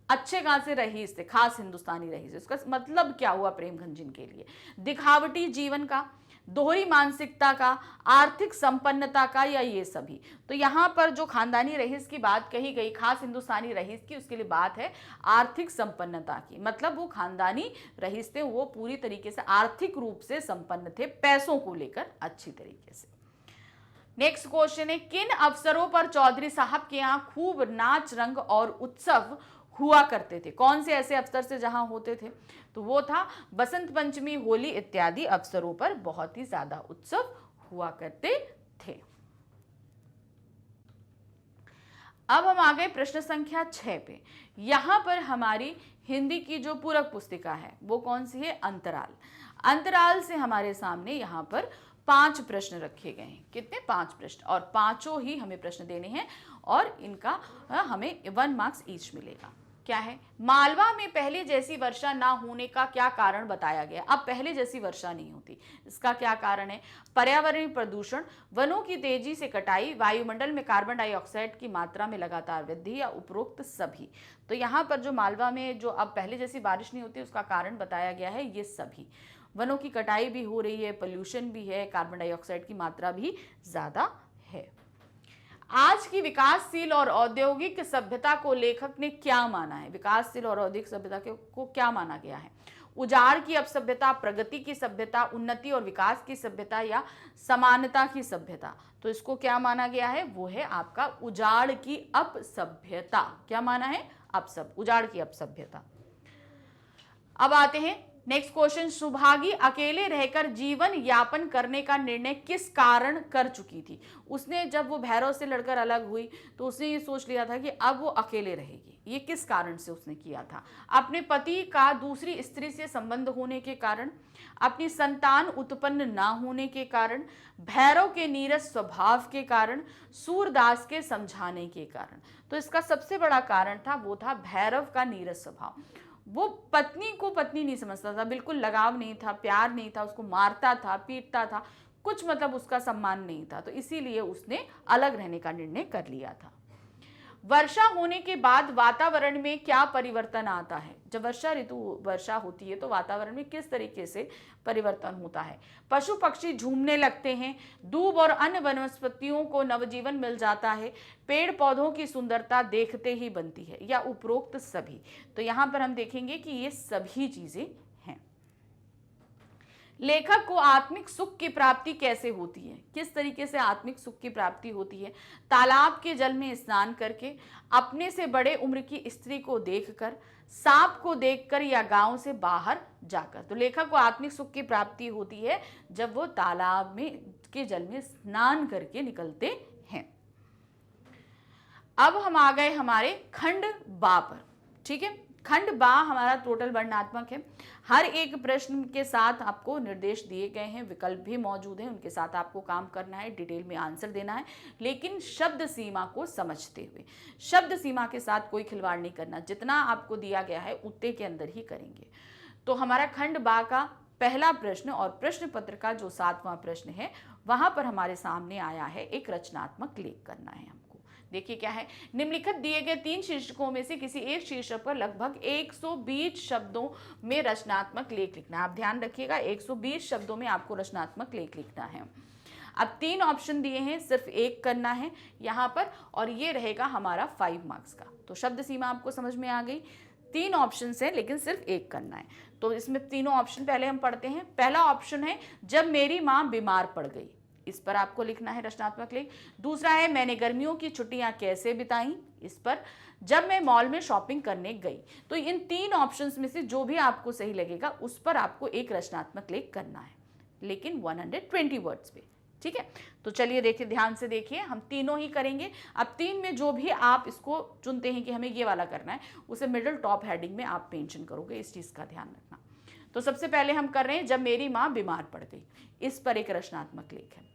अच्छे खासे रईस थे, खास हिंदुस्तानी रईस। इसका मतलब क्या हुआ प्रेमघन जी के लिए? दिखावटी जीवन का, दोहरी मानसिकता का, आर्थिक संपन्नता का या ये सभी? तो यहाँ पर जो खानदानी रईस की बात कही गई, खास हिंदुस्तानी रईस की, उसके लिए बात है आर्थिक संपन्नता की। मतलब वो खानदानी रईस थे, वो पूरी तरीके से आर्थिक रूप से संपन्न थे, पैसों को लेकर अच्छी तरीके से। नेक्स्ट क्वेश्चन है, किन अवसरों पर चौधरी साहब के यहाँ खूब नाच रंग और उत्सव हुआ करते थे? कौन से ऐसे अवसर से जहां होते थे? तो वो था बसंत पंचमी, होली इत्यादि अवसरों पर बहुत ही ज्यादा उत्सव हुआ करते थे। अब हम आ गए प्रश्न संख्या 6 पे। यहां पर हमारी हिंदी की जो पूरक पुस्तिका है वो कौन सी है? अंतराल। अंतराल से हमारे सामने यहाँ पर 5 प्रश्न रखे गए हैं। कितने? 5 प्रश्न, और पांचों ही हमें प्रश्न देने हैं और इनका हमें 1 मार्क्स ईच मिलेगा। क्या है? मालवा में पहले जैसी वर्षा ना होने का क्या कारण बताया गया? अब पहले जैसी वर्षा नहीं होती, इसका क्या कारण है? पर्यावरणीय प्रदूषण, वनों की तेजी से कटाई, वायुमंडल में कार्बन डाइऑक्साइड की मात्रा में लगातार वृद्धि या उपरोक्त सभी? तो यहाँ पर जो मालवा में जो अब पहले जैसी बारिश नहीं होती उसका कारण बताया गया है ये सभी। वनों की कटाई भी हो रही है, पोल्यूशन भी है, कार्बन डाइऑक्साइड की मात्रा भी ज्यादा है। आज की विकासशील और औद्योगिक सभ्यता को लेखक ने क्या माना है? विकासशील और औद्योगिक सभ्यता को क्या माना गया है? उजाड़ की अपसभ्यता, प्रगति की सभ्यता, उन्नति और विकास की सभ्यता या समानता की सभ्यता? तो इसको क्या माना गया है? वो है आपका उजाड़ की अपसभ्यता। क्या माना है? उजाड़ की अपसभ्यता। अब आते हैं नेक्स्ट क्वेश्चन, सुभागी अकेले रहकर जीवन यापन करने का निर्णय किस कारण कर चुकी थी। उसने जब वो भैरव से लड़कर अलग हुई तो उसने ये सोच लिया था कि अब वो अकेले रहेगी। ये किस कारण से उसने किया था? अपने पति का दूसरी स्त्री से संबंध होने के कारण, अपनी संतान उत्पन्न ना होने के कारण, भैरव के नीरस स्वभाव के कारण, सूरदास के समझाने के कारण। तो इसका सबसे बड़ा कारण था वो था भैरव का नीरस स्वभाव। वो पत्नी को पत्नी नहीं समझता था, बिल्कुल लगाव नहीं था, प्यार नहीं था, उसको मारता था, पीटता था, कुछ मतलब उसका सम्मान नहीं था। तो इसीलिए उसने अलग रहने का निर्णय कर लिया था। वर्षा होने के बाद वातावरण में क्या परिवर्तन आता है? जब वर्षा होती है तो वातावरण में किस तरीके से परिवर्तन होता है? पशु पक्षी झूमने लगते हैं, दूब और अन्य वनस्पतियों को नवजीवन मिल जाता है, पेड़ पौधों की सुंदरता देखते ही बनती है, या उपरोक्त सभी? तो यहां पर हम देखेंगे कि ये सभी चीजें हैं। लेखक को आत्मिक सुख की प्राप्ति कैसे होती है? किस तरीके से आत्मिक सुख की प्राप्ति होती है? तालाब के जल में स्नान करके, अपने से बड़े उम्र की स्त्री को देखकर, सांप को देखकर, या गांव से बाहर जाकर। तो लेखक को आत्मिक सुख की प्राप्ति होती है जब वो तालाब में के जल में स्नान करके निकलते हैं। अब हम आ गए हमारे खंड बा पर। ठीक है, खंड बा हमारा टोटल वर्णनात्मक है। हर एक प्रश्न के साथ आपको निर्देश दिए गए हैं, विकल्प भी मौजूद हैं, उनके साथ आपको काम करना है, डिटेल में आंसर देना है, लेकिन शब्द सीमा को समझते हुए। शब्द सीमा के साथ कोई खिलवाड़ नहीं करना, जितना आपको दिया गया है उतने के अंदर ही करेंगे। तो हमारा खंड बा का पहला प्रश्न और प्रश्न पत्र का जो 7वां प्रश्न है, वहां पर हमारे सामने आया है एक रचनात्मक लेख करना है हमको। देखिए क्या है, निम्नलिखित दिए गए 3 शीर्षकों में से किसी एक शीर्षक पर लगभग 120 शब्दों में रचनात्मक लेख लिखना है। आप ध्यान रखिएगा, 120 शब्दों में आपको रचनात्मक लेख लिखना है। अब 3 ऑप्शन दिए हैं, सिर्फ एक करना है यहाँ पर, और ये रहेगा हमारा 5 मार्क्स का। तो शब्द सीमा आपको समझ में आ गई। 3 ऑप्शन है लेकिन सिर्फ एक करना है। तो इसमें तीनों ऑप्शन पहले हम पढ़ते हैं। पहला ऑप्शन है जब मेरी माँ बीमार पड़ गई, इस पर आपको लिखना है रचनात्मक लेख। दूसरा है मैंने गर्मियों की छुट्टियां कैसे बिताई, इस पर। जब मैं मॉल में शॉपिंग करने गई। तो इन 3 ऑप्शंस में से जो भी आपको सही लगेगा उस पर आपको एक रचनात्मक लेख करना है, लेकिन 120 वर्ड्स पे। ठीक है, तो चलिए देखिए, ध्यान से देखिए, हम तीनों ही करेंगे। अब 3 में जो भी आप इसको चुनते हैं कि हमें ये वाला करना है, उसे मिडिल टॉप हेडिंग में आप मेंशन करोगे, इस चीज का ध्यान रखना। तो सबसे पहले हम कर रहे हैं जब मेरी माँ बीमार पड़ गई, इस पर एक रचनात्मक लेख है।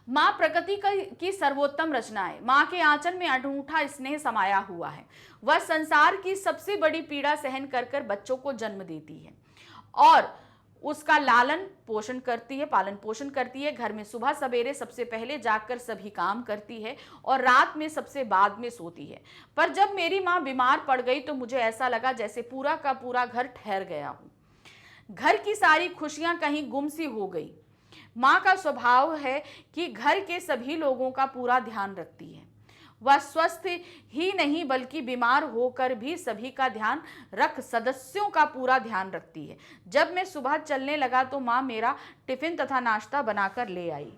माँ प्रकृति की सर्वोत्तम रचना है। माँ के आंचल में अनूठा स्नेह समाया हुआ है। वह संसार की सबसे बड़ी पीड़ा सहन कर कर बच्चों को जन्म देती है और उसका लालन पोषण करती है, पालन पोषण करती है। घर में सुबह सवेरे सबसे पहले जागकर सभी काम करती है और रात में सबसे बाद में सोती है। पर जब मेरी माँ बीमार पड़ गई तो मुझे ऐसा लगा जैसे पूरा का पूरा घर ठहर गया हूँ। घर की सारी खुशियां कहीं गुम सी हो गई। माँ का स्वभाव है कि घर के सभी लोगों का पूरा ध्यान रखती है। वह स्वस्थ ही नहीं बल्कि बीमार होकर भी सभी का ध्यान रख सदस्यों का पूरा ध्यान रखती है। जब मैं सुबह चलने लगा तो माँ मेरा टिफिन तथा नाश्ता बनाकर ले आई।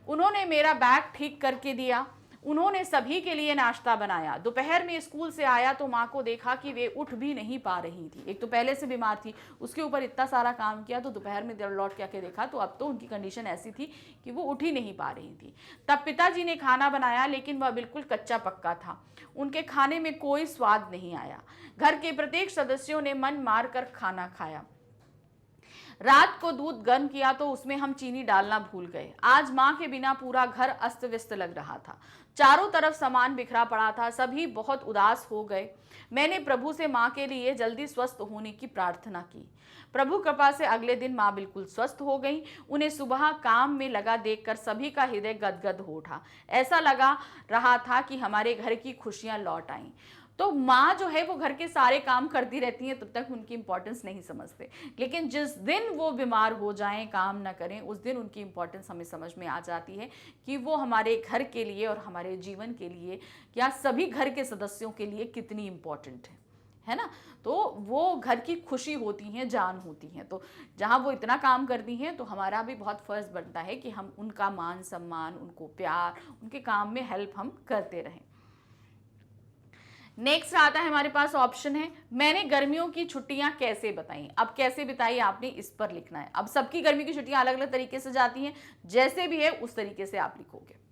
उन्होंने मेरा बैग ठीक करके दिया। उन्होंने सभी के लिए नाश्ता बनाया। दोपहर में स्कूल से आया तो माँ को देखा कि वे उठ भी नहीं पा रही थी। एक तो पहले से बीमार थी, उसके ऊपर इतना सारा काम किया, तो दोपहर में लौट के आके देखा तो अब तो उनकी कंडीशन ऐसी थी कि वो उठ ही नहीं पा रही थी। तब पिताजी ने खाना बनाया, लेकिन वह बिल्कुल कच्चा पक्का था। उनके खाने में कोई स्वाद नहीं आया। घर के प्रत्येक सदस्यों ने मन मार कर खाना खाया। रात को दूध गर्म किया तो उसमें हम चीनी डालना भूल गए। आज माँ के बिना पूरा घर अस्त व्यस्त लग रहा था। चारों तरफ सामान बिखरा पड़ा था। सभी बहुत उदास हो गए। मैंने प्रभु से माँ के लिए जल्दी स्वस्थ होने की प्रार्थना की। प्रभु कृपा से अगले दिन माँ बिल्कुल स्वस्थ हो गई। उन्हें सुबह काम में लगा देखकर सभी का हृदय गदगद हो उठा। ऐसा लगा रहा था कि हमारे घर की खुशियां लौट आईं। तो माँ जो है वो घर के सारे काम करती रहती हैं, तब तक उनकी इंपॉर्टेंस नहीं समझते, लेकिन जिस दिन वो बीमार हो जाएं, काम ना करें, उस दिन उनकी इंपॉर्टेंस हमें समझ में आ जाती है कि वो हमारे घर के लिए और हमारे जीवन के लिए या सभी घर के सदस्यों के लिए कितनी इंपॉर्टेंट है ना। तो वो घर की खुशी होती हैं, जान होती हैं। तो जहाँ वो इतना काम करती हैं तो हमारा भी बहुत फर्ज बनता है कि हम उनका मान सम्मान, उनको प्यार, उनके काम में हेल्प हम करते रहें। नेक्स्ट आता है हमारे पास ऑप्शन है, मैंने गर्मियों की छुट्टियां कैसे बताई। अब कैसे बिताई आपने इस पर लिखना है। अब सबकी गर्मी की छुट्टियां अलग अलग तरीके से जाती हैं, जैसे भी है उस तरीके से आप लिखोगे।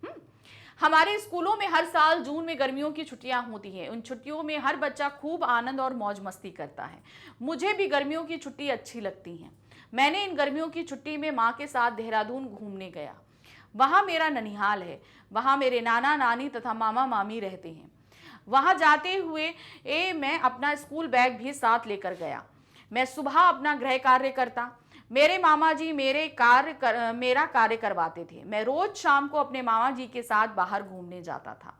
हमारे स्कूलों में हर साल जून में गर्मियों की छुट्टियां होती हैं। उन छुट्टियों में हर बच्चा खूब आनंद और मौज मस्ती करता है। मुझे भी गर्मियों की छुट्टी अच्छी लगती हैं। मैंने इन गर्मियों की छुट्टी में माँ के साथ देहरादून घूमने गया। वहाँ मेरा ननिहाल है। वहाँ मेरे नाना नानी तथा मामा मामी रहते हैं। वहाँ जाते हुए मैं अपना स्कूल बैग भी साथ लेकर गया। मैं सुबह अपना गृह कार्य करता। मेरे मामा जी मेरा कार्य करवाते थे। मैं रोज शाम को अपने मामा जी के साथ बाहर घूमने जाता था।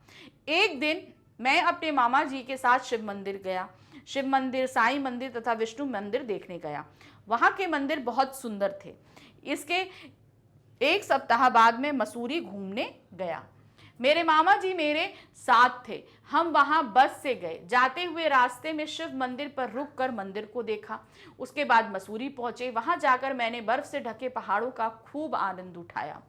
एक दिन मैं अपने मामा जी के साथ शिव मंदिर गया। शिव मंदिर, साईं मंदिर तथा विष्णु मंदिर देखने गया। वहाँ के मंदिर बहुत सुंदर थे। इसके एक सप्ताह बाद मैं मसूरी घूमने गया। मेरे मामा जी मेरे साथ थे। हम वहां बस से गए। जाते हुए रास्ते में शिव मंदिर पर रुककर मंदिर को देखा। उसके बाद मसूरी पहुंचे। वहां जाकर मैंने बर्फ से ढके पहाड़ों का खूब आनंद उठाया।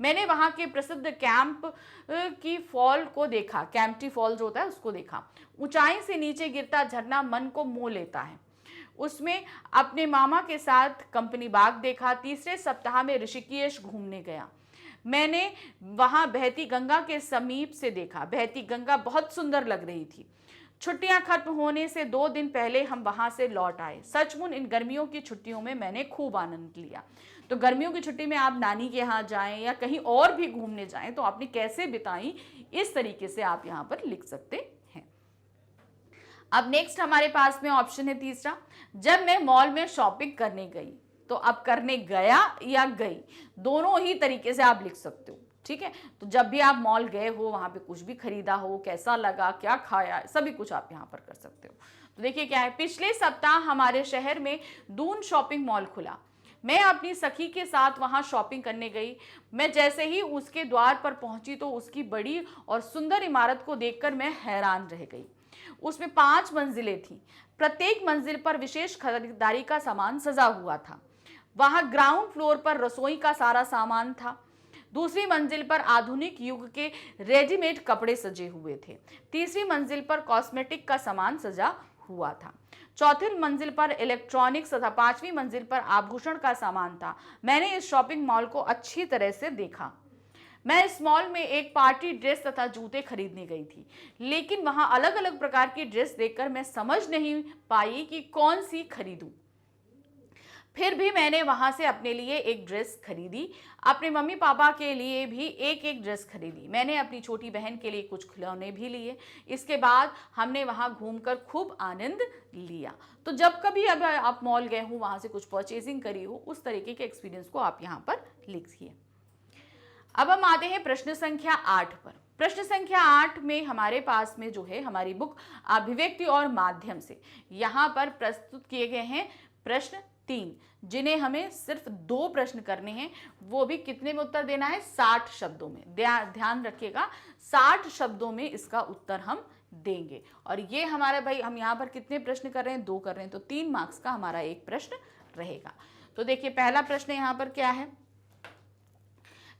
मैंने वहां के प्रसिद्ध कैंप की फॉल को देखा। कैंपटी फॉल जो होता है उसको देखा। ऊंचाई से नीचे गिरता झरना मन को मोह लेता है। उसमें अपने मामा के साथ कंपनी बाग देखा। तीसरे सप्ताह में ऋषिकेश घूमने गया। मैंने वहां बहती गंगा के समीप से देखा। बहती गंगा बहुत सुंदर लग रही थी। छुट्टियां खत्म होने से 2 दिन पहले हम वहां से लौट आए। सचमुच इन गर्मियों की छुट्टियों में मैंने खूब आनंद लिया। तो गर्मियों की छुट्टी में आप नानी के यहाँ जाएं या कहीं और भी घूमने जाएं तो आपने कैसे बिताई, इस तरीके से आप यहाँ पर लिख सकते हैं। अब नेक्स्ट हमारे पास में ऑप्शन है तीसरा, जब मैं मॉल में शॉपिंग करने गई। तो अब करने गया या गई, दोनों ही तरीके से आप लिख सकते हो। ठीक है, तो जब भी आप मॉल गए हो, वहां पे कुछ भी खरीदा हो, कैसा लगा, क्या खाया, सभी कुछ आप यहाँ पर कर सकते हो। तो देखिए क्या है, पिछले सप्ताह हमारे शहर में दून शॉपिंग मॉल खुला। मैं अपनी सखी के साथ वहां शॉपिंग करने गई। मैं जैसे ही उसके द्वार पर पहुंची तो उसकी बड़ी और सुंदर इमारत को देखकर मैं हैरान रह गई। उसमें 5 मंजिलें थी। प्रत्येक मंजिल पर विशेष खरीदारी का सामान सजा हुआ था। वहां ग्राउंड फ्लोर पर रसोई का सारा सामान था। दूसरी मंजिल पर आधुनिक युग के रेडीमेड कपड़े सजे हुए थे। तीसरी मंजिल पर कॉस्मेटिक का सामान सजा हुआ था। चौथी मंजिल पर इलेक्ट्रॉनिक्स तथा 5वीं मंजिल पर आभूषण का सामान था। मैंने इस शॉपिंग मॉल को अच्छी तरह से देखा। मैं इस मॉल में एक पार्टी ड्रेस तथा जूते खरीदने गई थी, लेकिन वहां अलग अलग प्रकार की ड्रेस देखकर मैं समझ नहीं पाई कि कौन सी खरीदूं। फिर भी मैंने वहां से अपने लिए एक ड्रेस खरीदी। अपने मम्मी पापा के लिए भी एक एक ड्रेस खरीदी। मैंने अपनी छोटी बहन के लिए कुछ खिलौने भी लिए। इसके बाद हमने वहां घूमकर खूब आनंद लिया। तो जब कभी अब आप मॉल गए हो, वहां से कुछ परचेजिंग करी हो, उस तरीके के एक्सपीरियंस को आप यहाँ पर लिखिए। अब हम आते हैं प्रश्न संख्या 8 पर। प्रश्न संख्या 8 में हमारे पास में जो है हमारी बुक अभिव्यक्ति और माध्यम से यहाँ पर प्रस्तुत किए गए हैं प्रश्न 3, जिन्हें हमें सिर्फ 2 प्रश्न करने हैं। वो भी कितने में उत्तर देना है? 60 शब्दों में। ध्यान रखिएगा, 60 शब्दों में इसका उत्तर हम देंगे। और ये हमारा भाई, हम यहाँ पर कितने प्रश्न कर रहे हैं? 2 कर रहे हैं, तो 3 मार्क्स का हमारा एक प्रश्न रहेगा। तो देखिए पहला प्रश्न यहाँ पर क्या है,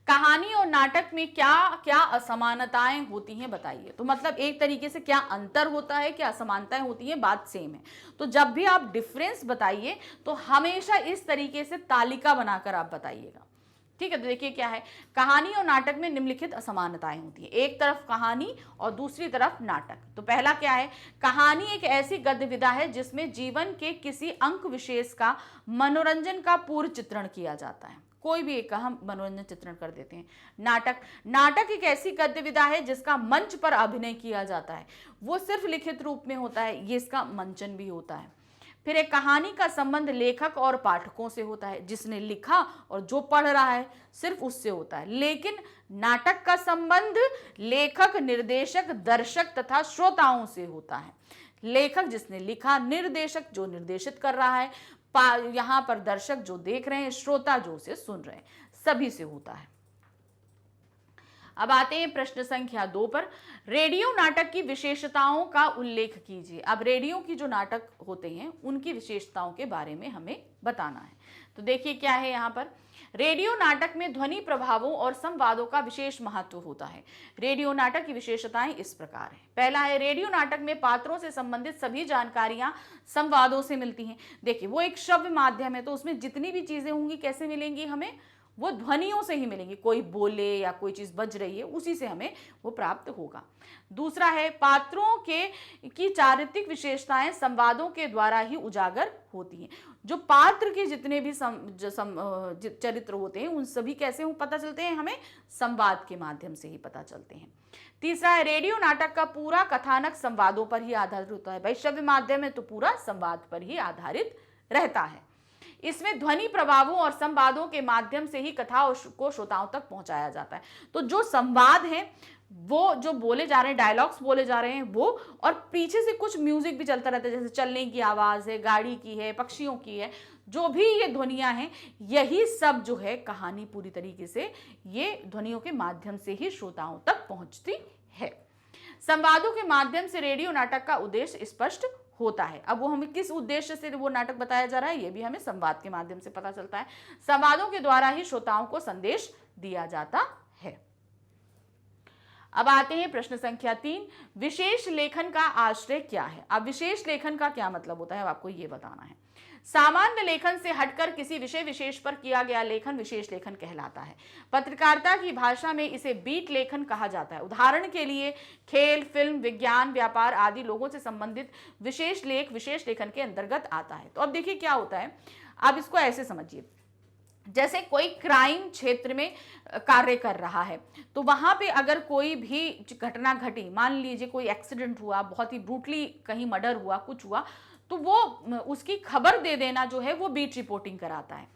कहानी और नाटक में क्या क्या असमानताएं होती हैं बताइए। तो मतलब एक तरीके से क्या अंतर होता है, क्या असमानताएं होती हैं, बात सेम है। तो जब भी आप डिफरेंस बताइए तो हमेशा इस तरीके से तालिका बनाकर आप बताइएगा। ठीक है, तो देखिए क्या है, कहानी और नाटक में निम्नलिखित असमानताएं होती है। एक तरफ कहानी और दूसरी तरफ नाटक। तो पहला क्या है, कहानी एक ऐसी गद्य विधा है जिसमें जीवन के किसी अंक विशेष का मनोरंजन का पूर्ण चित्रण किया जाता है। कोई भी एक का हम मनोरंजन चित्रण कर देते हैं। नाटक एक ऐसी गद्य विधा है जिसका मंच पर अभिनय किया जाता है। वो सिर्फ लिखित रूप में होता है, ये इसका मंचन भी होता है। फिर एक कहानी का संबंध लेखक और पाठकों से होता है, जिसने लिखा और जो पढ़ रहा है सिर्फ उससे होता है। लेकिन नाटक का संबंध लेखक, निर्देशक, दर्शक तथा श्रोताओं से होता है। लेखक जिसने लिखा, निर्देशक जो निर्देशित कर रहा है, यहाँ पर दर्शक जो देख रहे हैं, श्रोता जो उसे सुन रहे हैं, सभी से होता है। अब आते हैं प्रश्न संख्या 2 पर। रेडियो नाटक की विशेषताओं का उल्लेख कीजिए। अब रेडियो की जो नाटक होते हैं उनकी विशेषताओं के बारे में हमें बताना है। तो देखिए क्या है यहाँ पर, रेडियो नाटक में ध्वनि प्रभावों और संवादों का विशेष महत्व होता है। रेडियो नाटक की विशेषताएं इस प्रकार हैं। पहला है, रेडियो नाटक में पात्रों से संबंधित सभी जानकारियां संवादों से मिलती हैं। देखिए, वो एक श्रव्य माध्यम है, तो उसमें जितनी भी चीजें होंगी कैसे मिलेंगी हमें, वो ध्वनियों से ही मिलेंगी। कोई बोले या कोई चीज बज रही है, उसी से हमें वो प्राप्त होगा। दूसरा है, पात्रों की चारित्रिक विशेषताएं संवादों के द्वारा ही उजागर होती हैं। जो पात्र के जितने भी चरित्र होते हैं, उन सभी कैसे पता चलते हैं हमें, संवाद के माध्यम से ही पता चलते हैं। तीसरा है, रेडियो नाटक का पूरा कथानक संवादों पर ही आधारित होता है। भाई श्रव्य माध्यम है तो पूरा संवाद पर ही आधारित रहता है। इसमें ध्वनि प्रभावों और संवादों के माध्यम से ही कथा को श्रोताओं तक पहुंचाया जाता है। तो जो संवाद है, वो जो बोले जा रहे हैं, डायलॉग्स बोले जा रहे हैं वो, और पीछे से कुछ म्यूजिक भी चलता रहता है, जैसे चलने की आवाज है, गाड़ी की है, पक्षियों की है, जो भी ये ध्वनियां हैं, यही सब जो है कहानी पूरी तरीके से ये ध्वनियों के माध्यम से ही श्रोताओं तक पहुंचती है। संवादों के माध्यम से रेडियो नाटक का उद्देश्य स्पष्ट होता है। अब वो हमें किस उद्देश्य से वो नाटक बताया जा रहा है, ये भी हमें संवाद के माध्यम से पता चलता है। संवादों के द्वारा ही श्रोताओं को संदेश दिया जाता है। अब आते हैं प्रश्न संख्या 3, विशेष लेखन का आश्रय क्या है। अब विशेष लेखन का क्या मतलब होता है, अब आपको ये बताना है। सामान्य लेखन से हटकर किसी विषय विशेष पर किया गया लेखन विशेष लेखन कहलाता है। पत्रकारिता की भाषा में इसे बीट लेखन कहा जाता है। उदाहरण के लिए खेल, फिल्म, विज्ञान, व्यापार आदि लोगों से संबंधित विशेष लेखन के अंतर्गत आता है। तो अब देखिए क्या होता है, अब इसको ऐसे समझिए, जैसे कोई क्राइम क्षेत्र में कार्य कर रहा है, तो वहां पे अगर कोई भी घटना घटी, मान लीजिए कोई एक्सीडेंट हुआ, बहुत ही ब्रूटली कहीं मर्डर हुआ, कुछ हुआ, तो वो उसकी खबर दे देना जो है वो बीट रिपोर्टिंग कराता है।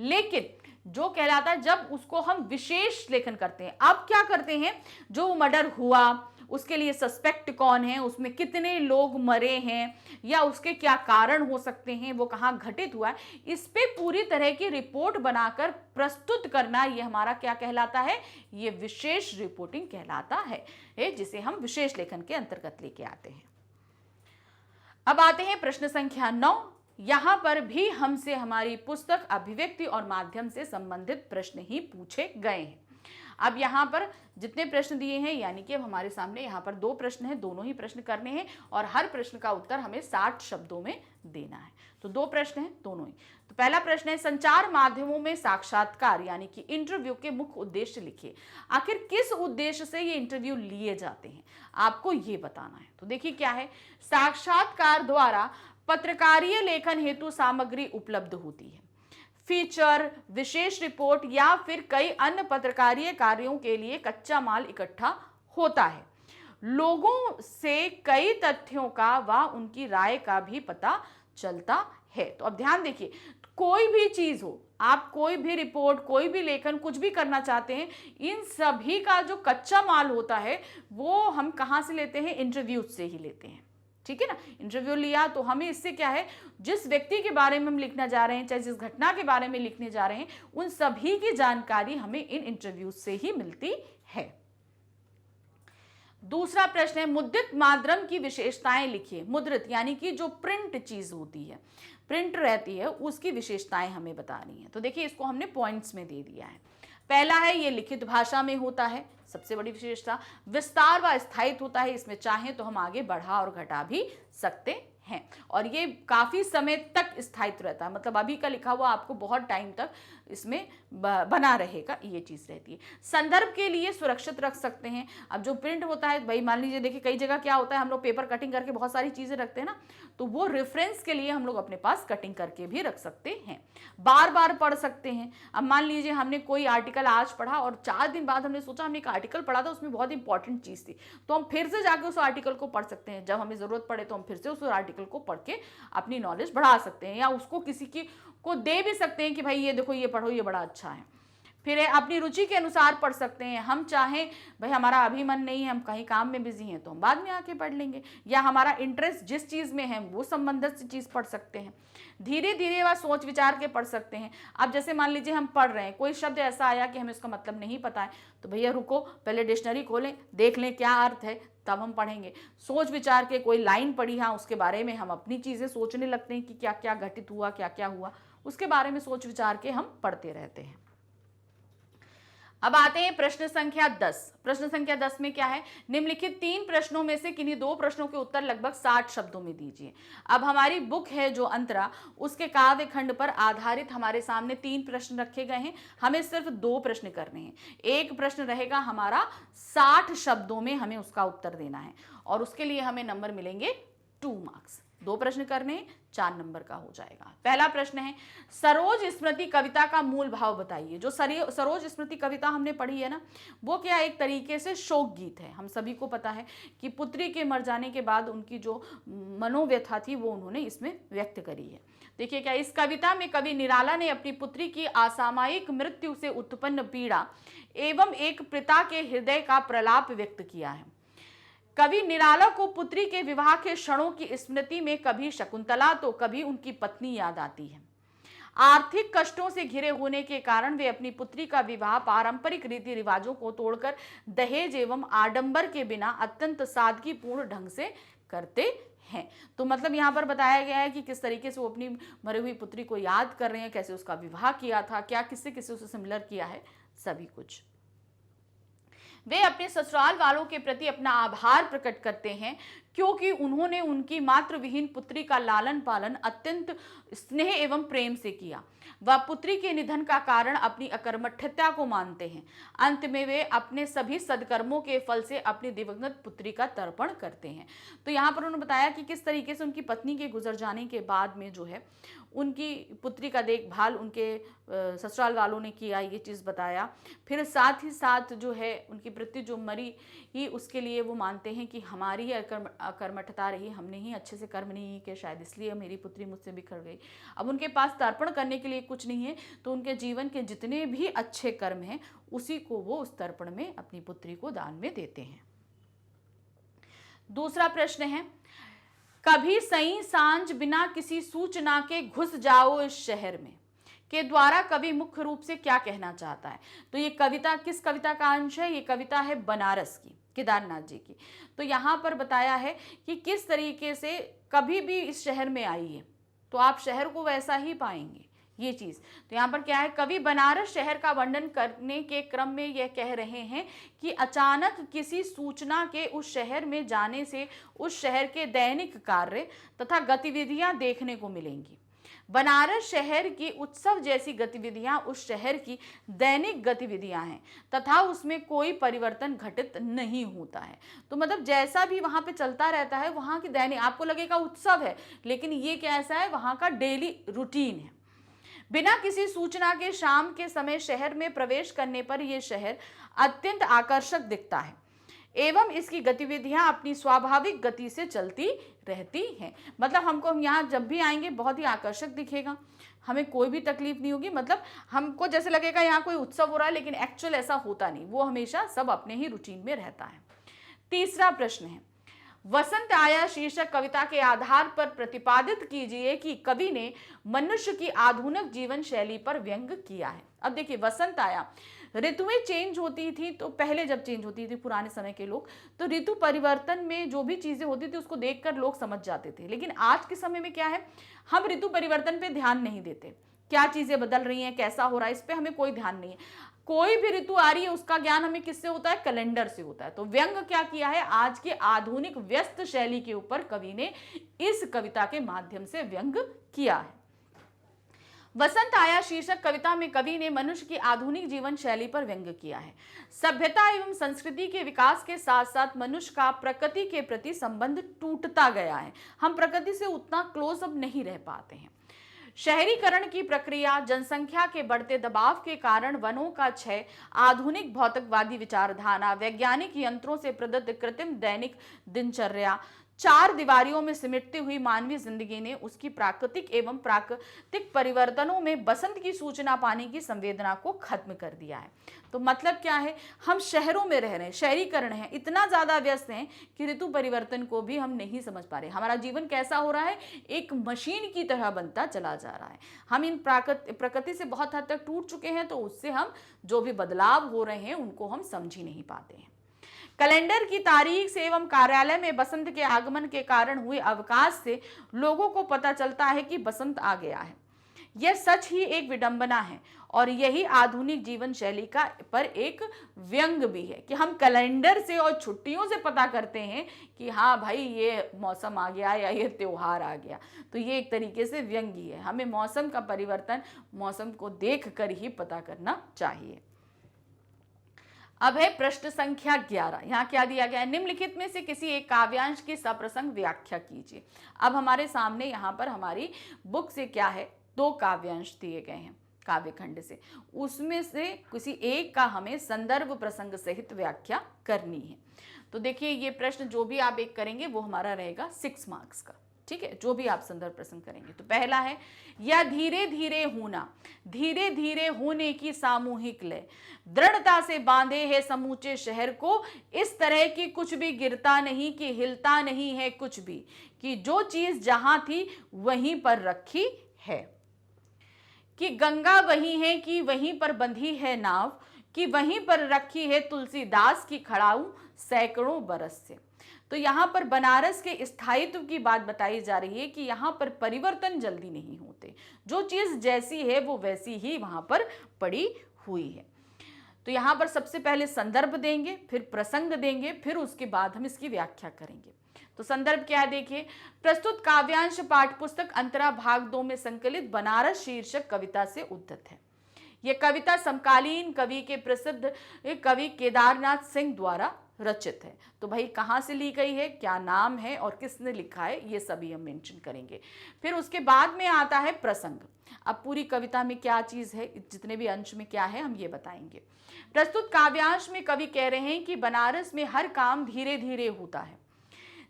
लेकिन जो कहलाता है जब उसको हम विशेष लेखन करते हैं, अब क्या करते हैं, जो मर्डर हुआ उसके लिए सस्पेक्ट कौन है, उसमें कितने लोग मरे हैं, या उसके क्या कारण हो सकते हैं, वो कहाँ घटित हुआ है, इस पे पूरी तरह की रिपोर्ट बनाकर प्रस्तुत करना, ये हमारा क्या कहलाता है, ये विशेष रिपोर्टिंग कहलाता है, जिसे हम विशेष लेखन के अंतर्गत लेके आते हैं। अब आते हैं प्रश्न संख्या 9। यहां पर भी हमसे हमारी पुस्तक अभिव्यक्ति और माध्यम से संबंधित प्रश्न ही पूछे गए हैं। अब यहाँ पर जितने प्रश्न दिए हैं, यानी कि अब हमारे सामने यहाँ पर 2 प्रश्न हैं, दोनों ही प्रश्न करने हैं और हर प्रश्न का उत्तर हमें 60 शब्दों में देना है। तो 2 प्रश्न हैं, दोनों ही। तो पहला प्रश्न है, संचार माध्यमों में साक्षात्कार यानी कि इंटरव्यू के मुख्य उद्देश्य लिखिए। आखिर किस उद्देश्य से ये इंटरव्यू लिए जाते हैं, आपको ये बताना है। तो देखिए क्या है, साक्षात्कार द्वारा पत्रकारीय लेखन हेतु सामग्री उपलब्ध होती है। फीचर, विशेष रिपोर्ट या फिर कई अन्य पत्रकारीय कार्यों के लिए कच्चा माल इकट्ठा होता है। लोगों से कई तथ्यों का व उनकी राय का भी पता चलता है। तो अब ध्यान देखिए, कोई भी चीज हो, आप कोई भी रिपोर्ट, कोई भी लेखन, कुछ भी करना चाहते हैं, इन सभी का जो कच्चा माल होता है वो हम कहाँ से लेते हैं, इंटरव्यू से ही लेते हैं। ठीक है ना, इंटरव्यू लिया तो हमें इससे क्या है, जिस व्यक्ति के बारे में हम लिखना जा रहे हैं, चाहे जिस घटना के बारे में लिखने जा रहे हैं, उन सभी की जानकारी हमें इन इंटरव्यू से ही मिलती है। दूसरा प्रश्न है, मुद्रित माध्यम की विशेषताएं लिखिए। मुद्रित यानी कि जो प्रिंट चीज होती है, प्रिंट रहती है, उसकी विशेषताएं हमें बतानी है। तो देखिए इसको हमने पॉइंट्स में दे दिया है। पहला है, ये लिखित भाषा में होता है, सबसे बड़ी विशेषता। विस्तार व स्थायित्व होता है, इसमें चाहें तो हम आगे बढ़ा और घटा भी सकते हैं, और ये काफी समय तक स्थायित्व रहता है, मतलब अभी का लिखा हुआ आपको बहुत टाइम तक इसमें बना रहेगा, ये चीज रहती है। संदर्भ के लिए सुरक्षित रख सकते हैं। अब जो प्रिंट होता है, भाई मान लीजिए देखिए कई जगह क्या होता है, हम लोग पेपर कटिंग करके बहुत सारी चीजें रखते हैं ना, तो वो रेफरेंस के लिए हम लोग अपने पास कटिंग करके भी रख सकते हैं। बार बार पढ़ सकते हैं। अब मान लीजिए हमने कोई आर्टिकल आज पढ़ा और 4 दिन बाद हमने सोचा हमने एक आर्टिकल पढ़ा था, उसमें बहुत इंपॉर्टेंट चीज थी, तो हम फिर से जाके उस आर्टिकल को पढ़ सकते हैं। जब हमें जरूरत पड़े तो हम फिर से उस आर्टिकल को पढ़ के अपनी नॉलेज बढ़ा सकते हैं, या उसको किसी को दे भी सकते हैं कि भाई ये देखो, ये पढ़ो, ये बड़ा अच्छा है। फिर अपनी रुचि के अनुसार पढ़ सकते हैं। हम चाहें भाई हमारा अभी मन नहीं है, हम कहीं काम में बिजी हैं, तो हम बाद में आके पढ़ लेंगे, या हमारा इंटरेस्ट जिस चीज़ में है वो संबंधित से चीज़ पढ़ सकते हैं। धीरे धीरे वह सोच विचार के पढ़ सकते हैं। अब जैसे मान लीजिए हम पढ़ रहे हैं, कोई शब्द ऐसा आया कि हमें उसका मतलब नहीं पता है, तो भैया रुको, पहले डिक्शनरी खोलें, देख लें क्या अर्थ है, तब हम पढ़ेंगे। सोच विचार के कोई लाइन पढ़ी, हाँ उसके बारे में हम अपनी चीज़ें सोचने लगते हैं कि क्या क्या घटित हुआ, क्या क्या हुआ, उसके बारे में सोच विचार के हम पढ़ते रहते हैं। अब आते हैं प्रश्न संख्या 10। प्रश्न संख्या 10 में क्या है, निम्नलिखित 3 प्रश्नों में से किन्हीं 2 प्रश्नों के उत्तर लगभग 60 शब्दों में दीजिए। अब हमारी बुक है जो अंतरा, उसके काव्य खंड पर आधारित हमारे सामने 3 प्रश्न रखे गए हैं, हमें सिर्फ 2 प्रश्न करने हैं। एक प्रश्न रहेगा हमारा 60 शब्दों में हमें उसका उत्तर देना है और उसके लिए हमें नंबर मिलेंगे 2 मार्क्स। 2 प्रश्न करने, 4 नंबर का हो जाएगा। पहला प्रश्न है, सरोज स्मृति कविता का मूल भाव बताइए। जो सरोज स्मृति कविता हमने पढ़ी है ना, वो क्या एक तरीके से शोक गीत है। हम सभी को पता है कि पुत्री के मर जाने के बाद उनकी जो मनोव्यथा थी वो उन्होंने इसमें व्यक्त करी है। देखिए क्या, इस कविता में कवि निराला ने अपनी पुत्री की असामयिक मृत्यु से उत्पन्न पीड़ा एवं एक पिता के हृदय का प्रलाप व्यक्त किया है। कवि निराला को पुत्री के विवाह के क्षणों की स्मृति में कभी शकुंतला तो कभी उनकी पत्नी याद आती है। आर्थिक कष्टों से घिरे होने के कारण वे अपनी पुत्री का विवाह पारंपरिक रीति रिवाजों को तोड़कर दहेज एवं आडंबर के बिना अत्यंत सादगीपूर्ण ढंग से करते हैं। तो मतलब यहाँ पर बताया गया है कि किस तरीके से वो अपनी मरी हुई पुत्री को याद कर रहे हैं, कैसे उसका विवाह किया था, क्या किससे किससे उसे सिमिलर किया है, सभी कुछ। वे अपने ससुराल वालों के प्रति अपना आभार प्रकट करते हैं क्योंकि उन्होंने उनकी मातृविहीन पुत्री का लालन पालन अत्यंत स्नेह एवं प्रेम से किया। वह पुत्री के निधन का कारण अपनी अकर्मठता को मानते हैं। अंत में वे अपने सभी सद्कर्मों के फल से अपनी दिवंगत पुत्री का तर्पण करते हैं। तो यहाँ पर उन्होंने बताया कि किस तरीके से उनकी पत्नी के गुजर जाने के बाद में जो है उनकी पुत्री का देखभाल उनके ससुराल वालों ने किया, ये चीज़ बताया। फिर साथ ही साथ जो है उनकी पुत्री जो मरी ही उसके लिए वो मानते हैं कि हमारी ही अकर्मठता रही, हमने ही अच्छे से कर्म नहीं किए, शायद इसलिए मेरी पुत्री मुझसे बिखर गई। अब उनके पास तर्पण करने के लिए कुछ नहीं है, तो उनके जीवन के जितने भी अच्छे कर्म हैं उसी को वो उस तर्पण में अपनी पुत्री को दान में देते हैं। दूसरा प्रश्न है, कभी सई सांझ बिना किसी सूचना के घुस जाओ इस शहर में के द्वारा कवि मुख्य रूप से क्या कहना चाहता है। तो ये कविता किस कविता का अंश है, ये कविता है बनारस की, केदारनाथ जी की। तो यहाँ पर बताया है कि किस तरीके से कभी भी इस शहर में आइए तो आप शहर को वैसा ही पाएंगे, ये चीज़। तो यहाँ पर क्या है, कवि बनारस शहर का वर्णन करने के क्रम में यह कह रहे हैं कि अचानक किसी सूचना के उस शहर में जाने से उस शहर के दैनिक कार्य तथा गतिविधियां देखने को मिलेंगी। बनारस शहर की उत्सव जैसी गतिविधियां उस शहर की दैनिक गतिविधियां हैं तथा उसमें कोई परिवर्तन घटित नहीं होता है। तो मतलब जैसा भी वहां पे चलता रहता है, वहां की दैनिक, आपको लगेगा उत्सव है लेकिन ये कैसा है, वहां का डेली रूटीन है। बिना किसी सूचना के शाम के समय शहर में प्रवेश करने पर यह शहर अत्यंत आकर्षक दिखता है एवं इसकी गतिविधियां अपनी स्वाभाविक गति से चलती रहती हैं। मतलब हम यहाँ जब भी आएंगे बहुत ही आकर्षक दिखेगा, हमें कोई भी तकलीफ नहीं होगी। मतलब हमको जैसे लगेगा यहाँ कोई उत्सव हो रहा है लेकिन एक्चुअल ऐसा होता नहीं, वो हमेशा सब अपने ही रूटीन में रहता है। तीसरा प्रश्न है, वसंत आया शीर्षक कविता के आधार पर प्रतिपादित कीजिए कि कवि ने मनुष्य की आधुनिक जीवन शैली पर व्यंग किया है। अब देखिए, वसंत आया, ऋतुएं चेंज होती थी, तो पहले जब चेंज होती थी पुराने समय के लोग, तो ऋतु परिवर्तन में जो भी चीजें होती थी उसको देखकर लोग समझ जाते थे। लेकिन आज के समय में क्या है, हम ऋतु परिवर्तन पे ध्यान नहीं देते, क्या चीजें बदल रही हैं, कैसा हो रहा है, इस पे हमें कोई ध्यान नहीं है। कोई भी ऋतु आ रही है उसका ज्ञान हमें किससे होता है, कैलेंडर से होता है। तो व्यंग क्या किया है, आज के आधुनिक व्यस्त शैली के ऊपर कवि ने इस कविता के माध्यम से व्यंग किया है। वसंत आया शीर्षक कविता में कवि ने मनुष्य की आधुनिक जीवन शैली पर व्यंग किया है। सभ्यता एवं संस्कृति के विकास के साथ साथ मनुष्य का प्रकृति के प्रति संबंध टूटता गया है। हम प्रकृति से उतना क्लोज अब नहीं रह पाते हैं। शहरीकरण की प्रक्रिया, जनसंख्या के बढ़ते दबाव के कारण वनों का क्षय, आधुनिक भौतिकवादी विचारधारा, वैज्ञानिक यंत्रों से प्रदत्त कृत्रिम दैनिक दिनचर्या, चार दीवारियों में सिमटती हुई मानवीय जिंदगी ने उसकी प्राकृतिक एवं प्राकृतिक परिवर्तनों में बसंत की सूचना पाने की संवेदना को खत्म कर दिया है। तो मतलब क्या है, हम शहरों में रह रहे हैं, शहरीकरण है, इतना ज्यादा व्यस्त हैं कि ऋतु परिवर्तन को भी हम नहीं समझ पा रहे। हमारा जीवन कैसा हो रहा है, एक मशीन की तरह बनता चला जा रहा है। हम इन प्रकृति से बहुत हद तक टूट चुके हैं, तो उससे हम जो भी बदलाव हो रहे हैं उनको हम समझ ही नहीं पाते हैं। कैलेंडर की तारीख से एवं कार्यालय में बसंत के आगमन के कारण हुए अवकाश से लोगों को पता चलता है कि बसंत आ गया है। यह सच ही एक विडंबना है और यही आधुनिक जीवन शैली का पर एक व्यंग भी है कि हम कैलेंडर से और छुट्टियों से पता करते हैं कि हाँ भाई ये मौसम आ गया या ये त्योहार आ गया। तो ये एक तरीके से व्यंग ही है। हमें मौसम का परिवर्तन मौसम को देख कर ही पता करना चाहिए। अब है प्रश्न संख्या 11। यहाँ क्या दिया गया है, निम्नलिखित में से किसी एक काव्यांश की सप्रसंग व्याख्या कीजिए। अब हमारे सामने यहाँ पर हमारी बुक से क्या है, 2 काव्यांश दिए गए हैं काव्य खंड से, उसमें से किसी एक का हमें संदर्भ प्रसंग सहित व्याख्या करनी है। तो देखिए ये प्रश्न जो भी आप एक करेंगे वो हमारा रहेगा 6 मार्क्स का, ठीक है, जो भी आप संदर्भ प्रसंग करेंगे। तो पहला है, या धीरे धीरे होना, धीरे धीरे होने की सामूहिक लय दृढ़ता से बांधे है समूचे शहर को, इस तरह की कुछ भी गिरता नहीं कि हिलता नहीं है कुछ भी, कि जो चीज जहां थी वहीं पर रखी है, कि गंगा वही है कि वहीं पर बंधी है नाव, कि वहीं पर रखी है तुलसीदास की खड़ाऊ सैकड़ों बरस से। तो यहाँ पर बनारस के स्थायित्व की बात बताई जा रही है कि यहाँ पर परिवर्तन जल्दी नहीं होते, जो चीज जैसी है वो वैसी ही वहां पर पड़ी हुई है। तो यहाँ पर सबसे पहले संदर्भ देंगे, फिर प्रसंग देंगे, फिर उसके बाद हम इसकी व्याख्या करेंगे। तो संदर्भ क्या है देखिए, प्रस्तुत काव्यांश पाठ्यपुस्तक अंतरा भाग 2 में संकलित बनारस शीर्षक कविता से उद्धत है। यह कविता समकालीन कवि के प्रसिद्ध कवि केदारनाथ सिंह द्वारा रचित है। तो भाई कहाँ से ली गई है, क्या नाम है और किसने लिखा है, ये सभी हम मेंशन करेंगे। फिर उसके बाद में आता है प्रसंग। अब पूरी कविता में क्या चीज है, जितने भी अंश में क्या है हम ये बताएंगे। प्रस्तुत काव्यांश में कवि कह रहे हैं कि बनारस में हर काम धीरे धीरे होता है,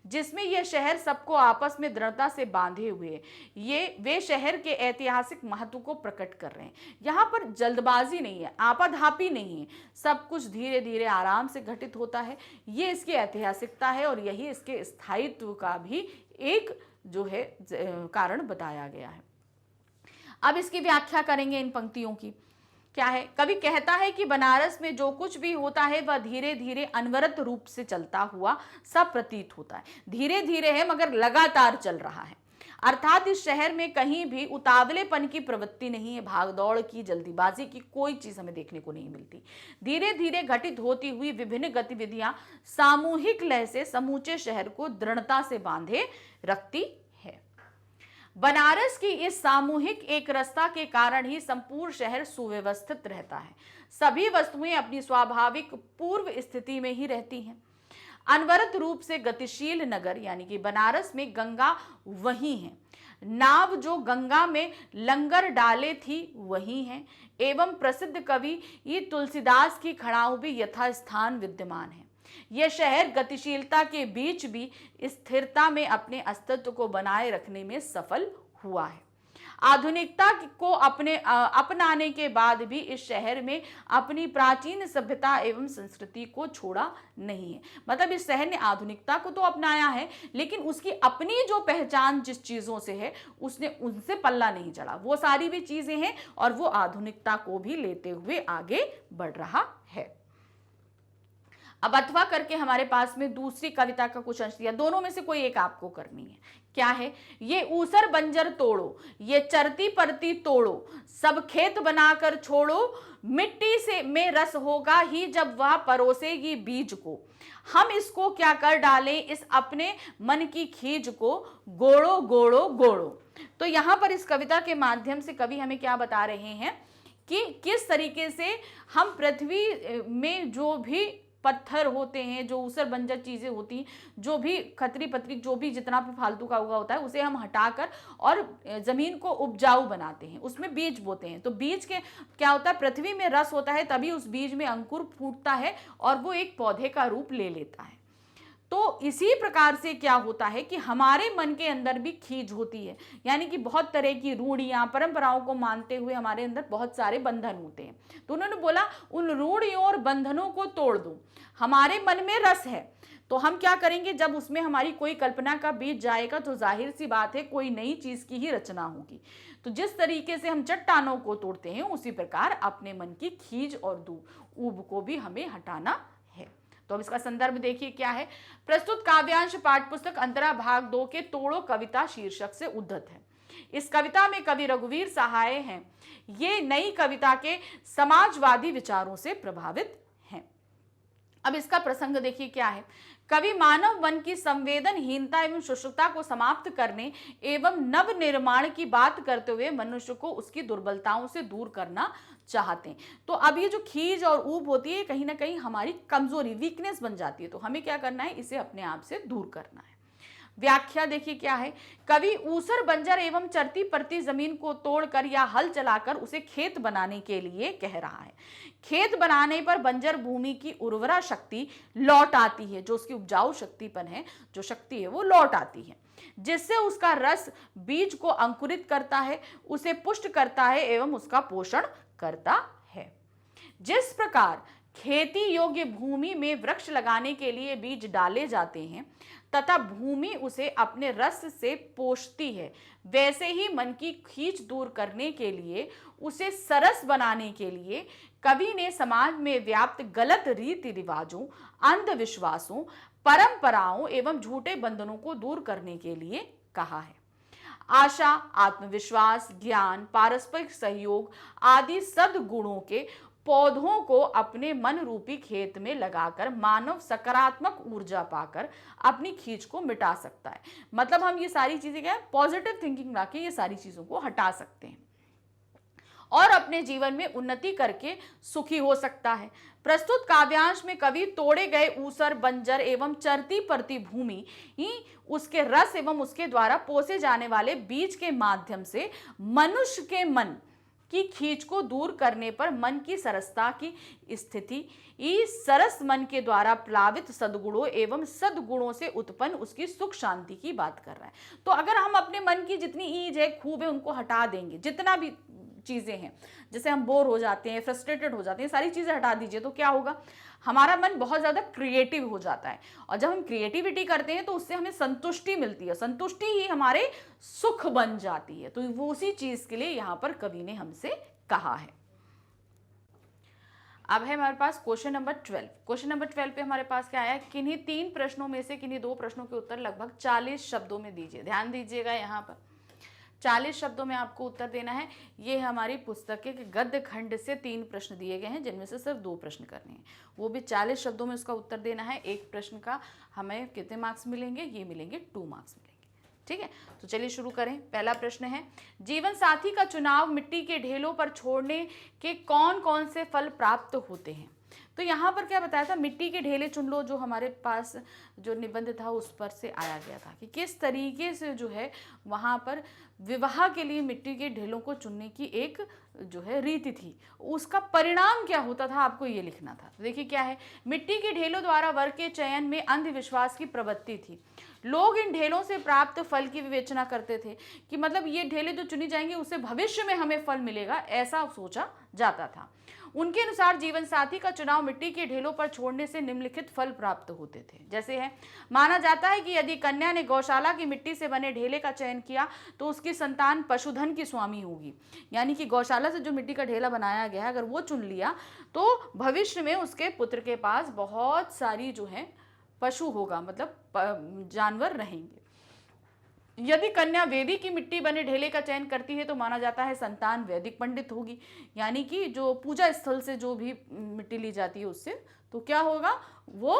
जिसमें यह शहर सबको आपस में दृढ़ता से बांधे हुए, ये वे शहर के ऐतिहासिक महत्व को प्रकट कर रहे हैं। यहाँ पर जल्दबाजी नहीं है, आपाधापी नहीं है, सब कुछ धीरे धीरे आराम से घटित होता है। ये इसकी ऐतिहासिकता है और यही इसके स्थायित्व का भी एक जो है कारण बताया गया है। अब इसकी व्याख्या करेंगे इन पंक्तियों की। क्या है, कवि कहता है कि बनारस में जो कुछ भी होता है वह धीरे धीरे अनवरत रूप से चलता हुआ सब प्रतीत होता है। धीरे धीरे है मगर लगातार चल रहा है, अर्थात इस शहर में कहीं भी उतावलेपन की प्रवृत्ति नहीं है, भागदौड़ की, जल्दीबाजी की कोई चीज हमें देखने को नहीं मिलती। धीरे धीरे घटित होती हुई विभिन्न गतिविधियां सामूहिक लय से समूचे शहर को दृढ़ता से बांधे रखती है। बनारस की इस सामूहिक एक रस्ता के कारण ही संपूर्ण शहर सुव्यवस्थित रहता है। सभी वस्तुएं अपनी स्वाभाविक पूर्व स्थिति में ही रहती हैं। अनवरत रूप से गतिशील नगर यानी कि बनारस में गंगा वही है, नाव जो गंगा में लंगर डाले थी वही है, एवं प्रसिद्ध कवि ये तुलसीदास की खड़ाऊ भी यथास्थान विद्यमान है। यह शहर गतिशीलता के बीच भी स्थिरता में अपने अस्तित्व को बनाए रखने में सफल हुआ है। आधुनिकता को अपनाने के बाद भी इस शहर में अपनी प्राचीन सभ्यता एवं संस्कृति को छोड़ा नहीं है। मतलब इस शहर ने आधुनिकता को तो अपनाया है, लेकिन उसकी अपनी जो पहचान जिस चीजों से है उसने उनसे पल्ला नहीं चढ़ा। वो सारी भी चीजें हैं और वो आधुनिकता को भी लेते हुए आगे बढ़ रहा है। अब अथवा करके हमारे पास में दूसरी कविता का कुछ अंश दिया, दोनों में से कोई एक आपको करनी है। क्या है, ये ऊसर बंजर तोड़ो, ये चरती परती तोड़ो, सब खेत बनाकर छोड़ो, मिट्टी से में रस होगा ही जब वह परोसेगी बीज को, हम इसको क्या कर डालें इस अपने मन की खींच को, गोड़ो गोड़ो गोड़ो। तो यहाँ पर इस कविता के माध्यम से कवि हमें क्या बता रहे हैं कि किस तरीके से हम पृथ्वी में जो भी पत्थर होते हैं, जो ऊसर बंजर चीजें होती हैं, जो भी खतरी पतरी जो भी जितना भी फालतू का उगा होता है उसे हम हटाकर और जमीन को उपजाऊ बनाते हैं, उसमें बीज बोते हैं। तो बीज के क्या होता है, पृथ्वी में रस होता है तभी उस बीज में अंकुर फूटता है और वो एक पौधे का रूप ले लेता है। तो इसी प्रकार से क्या होता है कि हमारे मन के अंदर भी खींच होती है, यानी कि बहुत तरह की रूढ़ियां परंपराओं को मानते हुए हमारे अंदर बहुत सारे बंधन होते हैं। तो उन्होंने बोला उन रूढ़ियों और बंधनों को तोड़ दो। हमारे मन में रस है तो हम क्या करेंगे, जब उसमें हमारी कोई कल्पना का बीज जाएगा तो जाहिर सी बात है कोई नई चीज की ही रचना होगी। तो जिस तरीके से हम चट्टानों को तोड़ते हैं उसी प्रकार अपने मन की खींच और ऊब को भी हमें हटाना है। तो अब इसका संदर्भ देखिए क्या है, प्रस्तुत काव्यांश पाठ्यपुस्तक अंतरा भाग 2 के तोड़ो कविता शीर्षक से उद्धत है। इस कविता में कवि रघुवीर सहाय हैं, ये नई कविता के समाजवादी विचारों से प्रभावित हैं। अब इसका प्रसंग देखिए क्या है। कवि मानव मन की संवेदनहीनता एवं शुष्कता को समाप्त करने एवं नव निर्माण की बात करते हुए मनुष्य को उसकी दुर्बलताओं से दूर करना चाहते हैं। तो अब ये जो खीज और ऊब होती है कहीं ना कहीं हमारी कमजोरी, वीकनेस बन जाती है, तो हमें क्या करना है, इसे अपने आप से दूर करना है। व्याख्या देखिए क्या है। कवि ऊसर बंजर एवं चरती परती जमीन को तोड़कर या हल चलाकर उसे खेत बनाने के लिए कह रहा है। खेत बनाने पर बंजर भूमि की उर्वरा शक्ति लौट आती है, जो उसकी उपजाऊ शक्तिपन है, जो शक्ति है वो लौट आती है, जिससे उसका रस बीज को अंकुरित करता है, उसे पुष्ट करता है एवं उसका पोषण करता है। जिस प्रकार खेती योग्य भूमि में वृक्ष लगाने के लिए बीज डाले जाते हैं तथा भूमि उसे अपने रस से पोषती है, वैसे ही मन की खींच दूर करने के लिए, उसे सरस बनाने के लिए कवि ने समाज में व्याप्त गलत रीति रिवाजों, अंधविश्वासों, परंपराओं एवं झूठे बंधनों को दूर करने के लिए कहा है। आशा, आत्मविश्वास, ज्ञान, पारस्परिक सहयोग आदि सद्गुणों के पौधों को अपने मन रूपी खेत में लगाकर मानव सकारात्मक ऊर्जा पाकर अपनी खींच को मिटा सकता है। मतलब हम ये सारी चीजें क्या है, पॉजिटिव थिंकिंग लाके ये सारी चीजों को हटा सकते हैं और अपने जीवन में उन्नति करके सुखी हो सकता है। प्रस्तुत काव्यांश में कवि तोड़े गए ऊसर, बंजर एवं चरती परती भूमि ही उसके रस एवं उसके द्वारा पोसे जाने वाले बीज के माध्यम से मनुष्य के मन की खींच को दूर करने पर मन की सरसता की स्थिति, इस सरस मन के द्वारा प्लावित सद्गुणों एवं सद्गुणों से उत्पन्न उसकी सुख शांति की बात कर रहा है। तो अगर हम अपने मन की जितनी ईज है, खूब है, उनको हटा देंगे, जितना भी चीजें हैं, जैसे हम बोर हो जाते हैं, फ्रस्ट्रेटेड हो जाते हैं, सारी चीजें हटा दीजिए, तो क्या होगा, हमारा मन बहुत ज्यादा क्रिएटिव हो जाता है। और जब हम क्रिएटिविटी करते हैं तो उससे हमें संतुष्टि मिलती है, संतुष्टि ही हमारे सुख बन जाती है। तो वो उसी चीज के लिए यहां पर कवि ने हमसे कहा है। अब है हमारे पास क्वेश्चन नंबर 12। क्वेश्चन नंबर 12 पे हमारे पास क्या आया, किन्हीं 3 प्रश्नों में से किन्हीं 2 प्रश्नों के उत्तर लगभग 40 शब्दों में दीजिए। ध्यान दीजिएगा, यहाँ पर 40 शब्दों में आपको उत्तर देना है। ये हमारी पुस्तक के गद्य खंड से 3 प्रश्न दिए गए हैं, जिनमें से सिर्फ 2 प्रश्न करने हैं, वो भी 40 शब्दों में उसका उत्तर देना है। एक प्रश्न का हमें कितने मार्क्स मिलेंगे, ये मिलेंगे 2 मार्क्स मिलेंगे। ठीक है, तो चलिए शुरू करें। पहला प्रश्न है, जीवन साथी का चुनाव मिट्टी के ढेलों पर छोड़ने के कौन कौन से फल प्राप्त होते हैं। तो यहाँ पर क्या बताया था, मिट्टी के ढेले चुन लो, जो हमारे पास जो निबंध था उस पर से आया गया था कि किस तरीके से जो है वहाँ पर विवाह के लिए मिट्टी के ढेलों को चुनने की एक जो है रीति थी, उसका परिणाम क्या होता था आपको ये लिखना था। देखिए क्या है, मिट्टी के ढेलों द्वारा वर के चयन में अंधविश्वास की प्रवृत्ति थी। लोग इन ढेलों से प्राप्त फल की विवेचना करते थे कि मतलब ये ढेले जो चुनी जाएंगी उससे भविष्य में हमें फल मिलेगा, ऐसा सोचा जाता था। उनके अनुसार जीवन साथी का चुनाव मिट्टी के ढेलों पर छोड़ने से निम्नलिखित फल प्राप्त होते थे। जैसे है, माना जाता है कि यदि कन्या ने गौशाला की मिट्टी से बने ढेले का चयन किया तो उसकी संतान पशुधन की स्वामी होगी। यानी कि गौशाला से जो मिट्टी का ढेला बनाया गया है, अगर वो चुन लिया तो भविष्य में उसके पुत्र के पास बहुत सारी जो है पशु होगा, मतलब जानवर रहेंगे। यदि कन्या वेदी की मिट्टी बने ढेले का चयन करती है तो माना जाता है संतान वैदिक पंडित होगी। यानी कि जो पूजा स्थल से जो भी मिट्टी ली जाती है उससे, तो क्या होगा, वो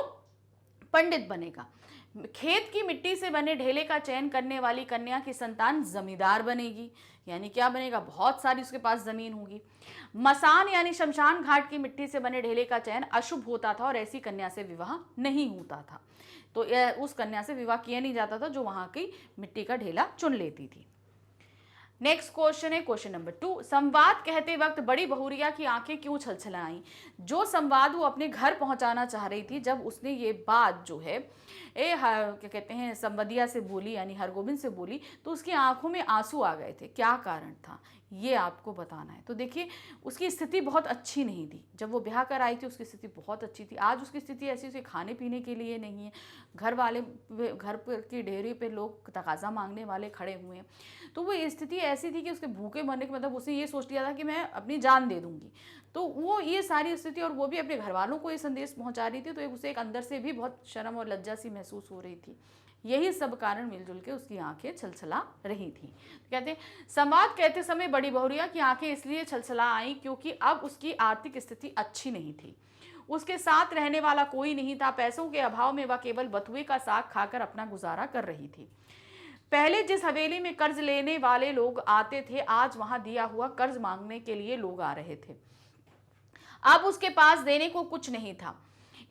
पंडित बनेगा। खेत की मिट्टी से बने ढेले का चयन करने वाली कन्या की संतान जमींदार बनेगी। यानी क्या बनेगा, बहुत सारी उसके पास जमीन होगी। मसान यानी शमशान घाट की मिट्टी से बने ढेले का चयन अशुभ होता था और ऐसी कन्या से विवाह नहीं होता था। तो उस कन्या से विवाह किया नहीं जाता था जो वहां की मिट्टी का ढेला चुन लेती थी। नेक्स्ट क्वेश्चन है क्वेश्चन नंबर 2। संवाद कहते वक्त बड़ी बहुरिया की आंखें क्यों छलछलाईं। जो संवाद वो अपने घर पहुंचाना चाह रही थी, जब उसने ये बात जो है क्या कहते हैं संवदिया से बोली, यानी हरगोविंद से बोली, तो उसकी आंखों में आंसू आ गए थे। क्या कारण था ये आपको बताना है। तो देखिए, उसकी स्थिति बहुत अच्छी नहीं थी। जब वो ब्याह कर आई थी उसकी स्थिति बहुत अच्छी थी। आज उसकी स्थिति ऐसी, उसे खाने पीने के लिए नहीं है, घर वाले घर पर की डेरे पे लोग तकाजा मांगने वाले खड़े हुए हैं। तो वो स्थिति ऐसी थी कि उसके भूखे मरने के मतलब उसने ये सोच लिया था कि मैं अपनी जान दे दूंगी। तो वो ये सारी स्थिति, और वो भी अपने घर वालों को ये संदेश पहुंचा रही थी, तो उसे एक अंदर से भी बहुत शर्म और लज्जा सी महसूस हो रही थी। यही सब कारण मिलजुल के उसकी आंखें छलछला रही थी। तो कहते हैं, संवाद कहते समय बड़ी बहुरिया की आंखें इसलिए छलछला आई क्योंकि अब उसकी आर्थिक स्थिति अच्छी नहीं थी। उसके साथ रहने वाला कोई नहीं था। पैसों के अभाव में वह केवल बथुए का साग खाकर अपना गुजारा कर रही थी। पहले जिस हवेली में कर्ज लेने वाले लोग आते थे, आज वहां दिया हुआ कर्ज मांगने के लिए लोग आ रहे थे। अब उसके पास देने को कुछ नहीं था।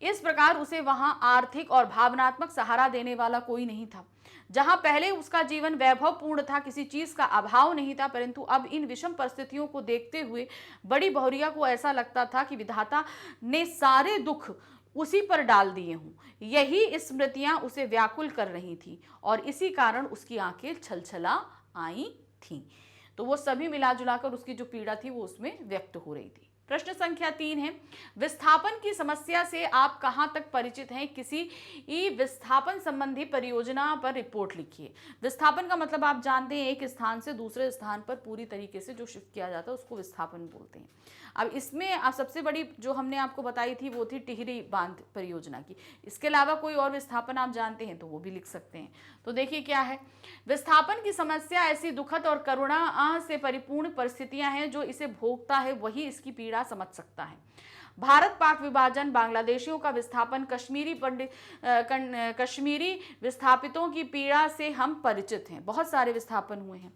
इस प्रकार उसे वहां आर्थिक और भावनात्मक सहारा देने वाला कोई नहीं था। जहां पहले उसका जीवन वैभवपूर्ण था, किसी चीज का अभाव नहीं था, परंतु अब इन विषम परिस्थितियों को देखते हुए बड़ी बहुरिया को ऐसा लगता था कि विधाता ने सारे दुख उसी पर डाल दिए हों। यही स्मृतियां उसे व्याकुल कर रही थी और इसी कारण उसकी आंखें छलछला आई थीं। तो वो सभी मिला जुलाकर उसकी जो पीड़ा थी वो उसमें व्यक्त हो रही थी। प्रश्न संख्या 3 है, विस्थापन की समस्या से आप कहां तक परिचित हैं? किसी विस्थापन संबंधी परियोजना पर रिपोर्ट लिखिए। विस्थापन का मतलब आप जानते हैं, एक स्थान से दूसरे स्थान पर पूरी तरीके से जो शिफ्ट किया जाता है उसको विस्थापन बोलते हैं। अब इसमें अब सबसे बड़ी जो हमने आपको बताई थी वो थी टिहरी बांध परियोजना की। इसके अलावा कोई और विस्थापन आप जानते हैं तो वो भी लिख सकते हैं। तो देखिए क्या है, विस्थापन की समस्या ऐसी दुखद और करुणा से परिपूर्ण परिस्थितियां हैं, जो इसे भोगता है वही इसकी पीड़ा समझ सकता है। भारत पाक विभाजन, बांग्लादेशियों का विस्थापन, कश्मीरी विस्थापितों की पीड़ा से हम परिचित हैं। बहुत सारे विस्थापन हुए हैं।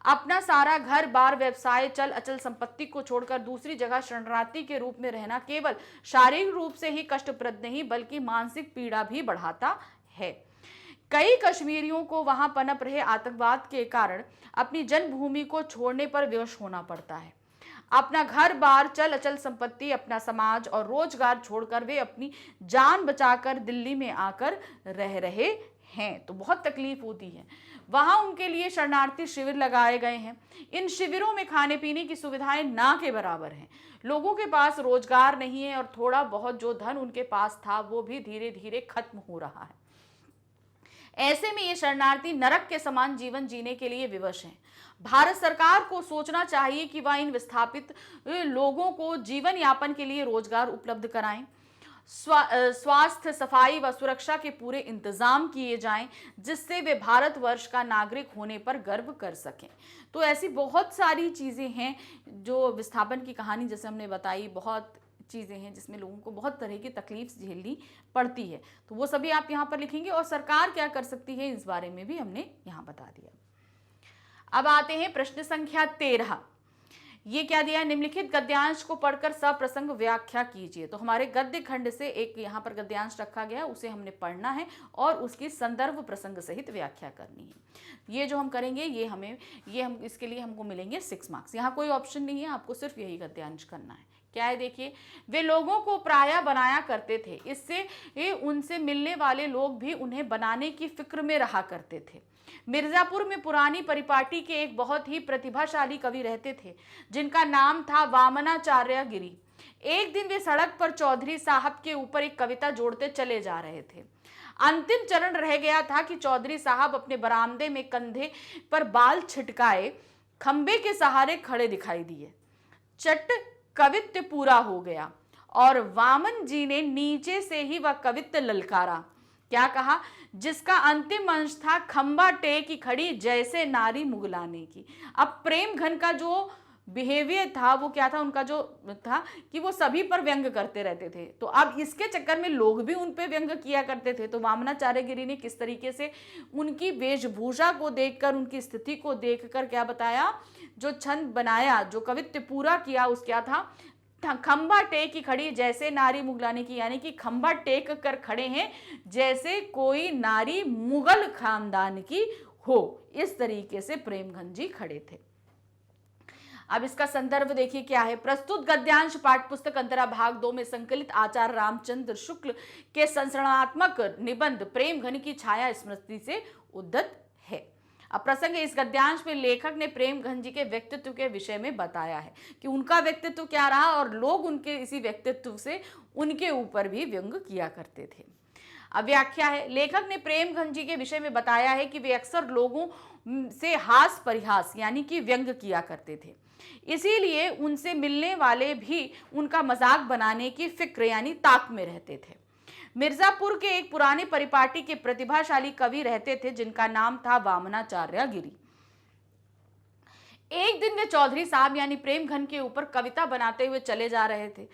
अपना सारा घर बार, व्यवसाय, चल अचल संपत्ति को छोड़कर दूसरी जगह शरणार्थी के रूप में रहना केवल शारीरिक रूप से ही कष्टप्रद नहीं बल्कि मानसिक पीड़ा भी बढ़ाता है। कई कश्मीरियों को वहां पनप रहे आतंकवाद के कारण अपनी जन्मभूमि को छोड़ने पर विवश होना पड़ता है। अपना घर बार, चल अचल संपत्ति, अपना समाज और रोजगार छोड़कर वे अपनी जान बचाकर दिल्ली में आकर रह रहे हैं। तो बहुत तकलीफ होती है। वहां उनके लिए शरणार्थी शिविर लगाए गए हैं। इन शिविरों में खाने पीने की सुविधाएं ना के बराबर हैं। लोगों के पास रोजगार नहीं है और थोड़ा बहुत जो धन उनके पास था वो भी धीरे धीरे खत्म हो रहा है। ऐसे में ये शरणार्थी नरक के समान जीवन जीने के लिए विवश हैं। भारत सरकार को सोचना चाहिए कि वह इन विस्थापित लोगों को जीवन यापन के लिए रोजगार उपलब्ध कराएं। स्वास्थ्य, सफाई व सुरक्षा के पूरे इंतजाम किए जाएं, जिससे वे भारतवर्ष का नागरिक होने पर गर्व कर सकें। तो ऐसी बहुत सारी चीज़ें हैं जो विस्थापन की कहानी जैसे हमने बताई, बहुत चीज़ें हैं जिसमें लोगों को बहुत तरह की तकलीफ झेलनी पड़ती है। तो वो सभी आप यहाँ पर लिखेंगे और सरकार क्या कर सकती है इस बारे में भी हमने यहाँ बता दिया। अब आते हैं प्रश्न संख्या 13। ये क्या दिया है, निम्नलिखित गद्यांश को पढ़कर सप्रसंग व्याख्या कीजिए। तो हमारे गद्य खंड से एक यहाँ पर गद्यांश रखा गया, उसे हमने पढ़ना है और उसकी संदर्भ प्रसंग सहित व्याख्या करनी है। ये जो हम करेंगे हम इसके लिए हमको मिलेंगे 6 मार्क्स। यहाँ कोई ऑप्शन नहीं है, आपको सिर्फ यही गद्यांश करना है। क्या है देखिए, वे लोगों को प्रायः बनाया करते थे, इससे उनसे मिलने वाले लोग भी उन्हें बनाने की फिक्र में रहा करते थे। मिर्जापुर में पुरानी परिपाटी के एक बहुत ही प्रतिभाशाली कवि रहते थे जिनका नाम था वामनाचार्य गिरी। एक दिन वे सड़क पर चौधरी साहब के ऊपर एक कविता जोड़ते चले जा रहे थे। अंतिम चरण रह गया था कि चौधरी साहब अपने बरामदे में कंधे पर बाल छिटकाए खंबे के सहारे खड़े दिखाई दिए। चट कवित्व पूरा हो गया और वामन जी ने नीचे से ही वह कवित्व ललकारा। क्या कहा? जिसका अंतिम अंश था खंबा टेकी खड़ी जैसे नारी मुगलाने की। अब प्रेम घन का जो बिहेवियर था वो क्या था, उनका जो था कि वो सभी पर व्यंग करते रहते थे। तो अब इसके चक्कर में लोग भी उन पे व्यंग किया करते थे। तो वामनाचार्य गिरी ने किस तरीके से उनकी वेशभूषा को देखकर, उनकी स्थिति को देखकर क्या बताया, जो छंद बनाया, जो कवित्व पूरा किया, उस क्या था, खंबा टेक की खड़ी जैसे नारी मुगलाने की, यानी कि खंबा टेक कर खड़े हैं जैसे कोई नारी मुगल खानदान की हो। इस तरीके से प्रेमघन जी खड़े थे। अब इसका संदर्भ देखिए क्या है। प्रस्तुत गद्यांश पाठ्यपुस्तक अंतरा भाग 2 में संकलित आचार्य रामचंद्र शुक्ल के संस्मरणात्मक निबंध प्रेमघन की छाया स्मृति से उद्धत है। अब प्रसंग इस गद्यांश में लेखक ने प्रेमघन जी के व्यक्तित्व के विषय में बताया है कि उनका व्यक्तित्व क्या रहा और लोग उनके इसी व्यक्तित्व से उनके ऊपर भी व्यंग किया करते थे। अब व्याख्या है। लेखक ने प्रेमघन जी के विषय में बताया है कि वे अक्सर लोगों से हास परिहास यानी कि व्यंग किया करते थे, इसीलिए उनसे मिलने वाले भी उनका मजाक बनाने की फिक्र यानी ताक में रहते थे। मिर्जापुर के एक पुराने परिपाटी के प्रतिभाशाली कवि रहते थे जिनका नाम था वामनाचार्य गिरी। एक दिन वे चौधरी साहब यानी प्रेमघन के ऊपर कविता बनाते हुए चले जा रहे थे।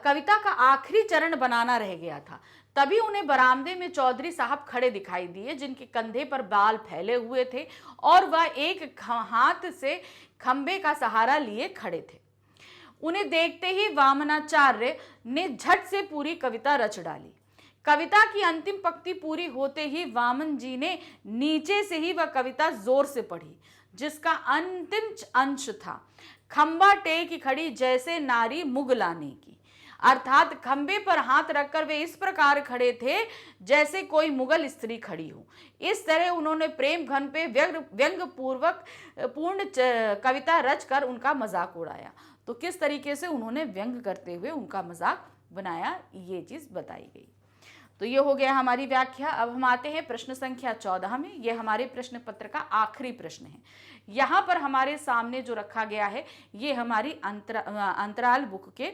कविता का आखिरी चरण बनाना रह गया था। तभी उन्हें बरामदे में चौधरी साहब खड़े दिखाई दिए, जिनके कंधे पर बाल फैले हुए थे और वह एक हाथ से खंबे का सहारा लिए खड़े थे। उन्हें देखते ही वामनाचार्य ने झट से पूरी कविता रच डाली। कविता की अंतिम पंक्ति पूरी होते ही वामन जी ने नीचे से ही वह कविता जोर से पढ़ी, जिसका अंतिम अंश था, खंबा टेक खड़ी जैसे नारी मुगलाने की। अर्थात खंबे पर हाथ रखकर वे इस प्रकार खड़े थे जैसे कोई मुगल स्त्री खड़ी हो। इस तरह उन्होंने प्रेम घन पे व्यंग पूर्ण कविता रच कर उनका मजाक उड़ाया। तो किस तरीके से उन्होंने व्यंग करते हुए उनका मजाक बनाया, ये चीज बताई गई। तो ये हो गया हमारी व्याख्या। अब हम आते हैं प्रश्न संख्या 14 में। ये हमारे प्रश्न पत्र का आखिरी प्रश्न है। यहाँ पर हमारे सामने जो रखा गया है ये हमारी अंतराल बुक के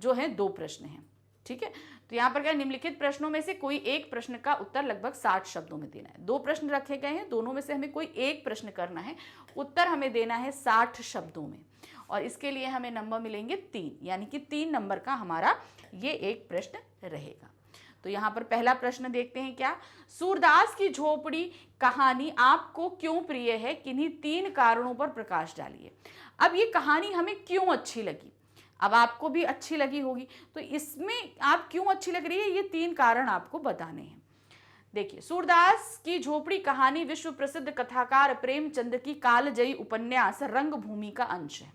जो है 2 प्रश्न हैं। ठीक है, तो यहाँ पर क्या निम्नलिखित प्रश्नों में से कोई एक प्रश्न का उत्तर लगभग 60 शब्दों में देना है। 2 प्रश्न रखे गए हैं, दोनों में से हमें कोई एक प्रश्न करना है, उत्तर हमें देना है 60 शब्दों में, और इसके लिए हमें नंबर मिलेंगे 3, यानी कि 3 नंबर का हमारा ये एक प्रश्न रहेगा। तो यहाँ पर पहला प्रश्न देखते हैं क्या, सूरदास की झोपड़ी कहानी आपको क्यों प्रिय है, किन्हीं 3 कारणों पर प्रकाश डालिए। अब ये कहानी हमें क्यों अच्छी लगी, अब आपको भी अच्छी लगी होगी, तो इसमें आप क्यों अच्छी लग रही है ये 3 कारण आपको बताने हैं। देखिए, सूरदास की झोपड़ी कहानी विश्व प्रसिद्ध कथाकार प्रेमचंद की कालजयी उपन्यास रंगभूमि का अंश है।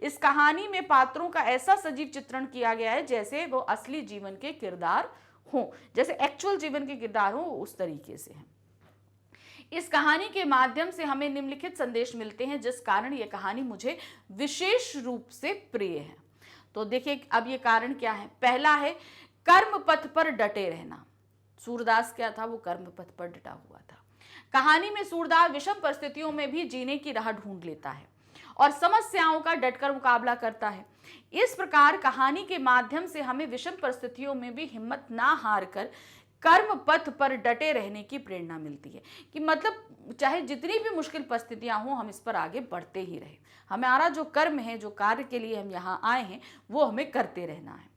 इस कहानी में पात्रों का ऐसा सजीव चित्रण किया गया है जैसे वो असली जीवन के किरदार हो, जैसे एक्चुअल जीवन के किरदार हो उस तरीके से है। इस कहानी के माध्यम से हमें निम्नलिखित संदेश मिलते हैं जिस कारण यह कहानी मुझे विशेष रूप से प्रिय है। तो देखिए अब ये कारण क्या है। पहला है कर्म पथ पर डटे रहना। सूरदास क्या था, वो कर्म पथ पर डटा हुआ था। कहानी में सूरदास विषम परिस्थितियों में भी जीने की राह ढूंढ लेता है और समस्याओं का डटकर मुकाबला करता है। इस प्रकार कहानी के माध्यम से हमें विषम परिस्थितियों में भी हिम्मत ना हार कर कर्म पथ पर डटे रहने की प्रेरणा मिलती है, कि मतलब चाहे जितनी भी मुश्किल परिस्थितियां हो हम इस पर आगे बढ़ते ही रहे। हमारा जो कर्म है, जो कार्य के लिए हम यहाँ आए हैं, वो हमें करते रहना है।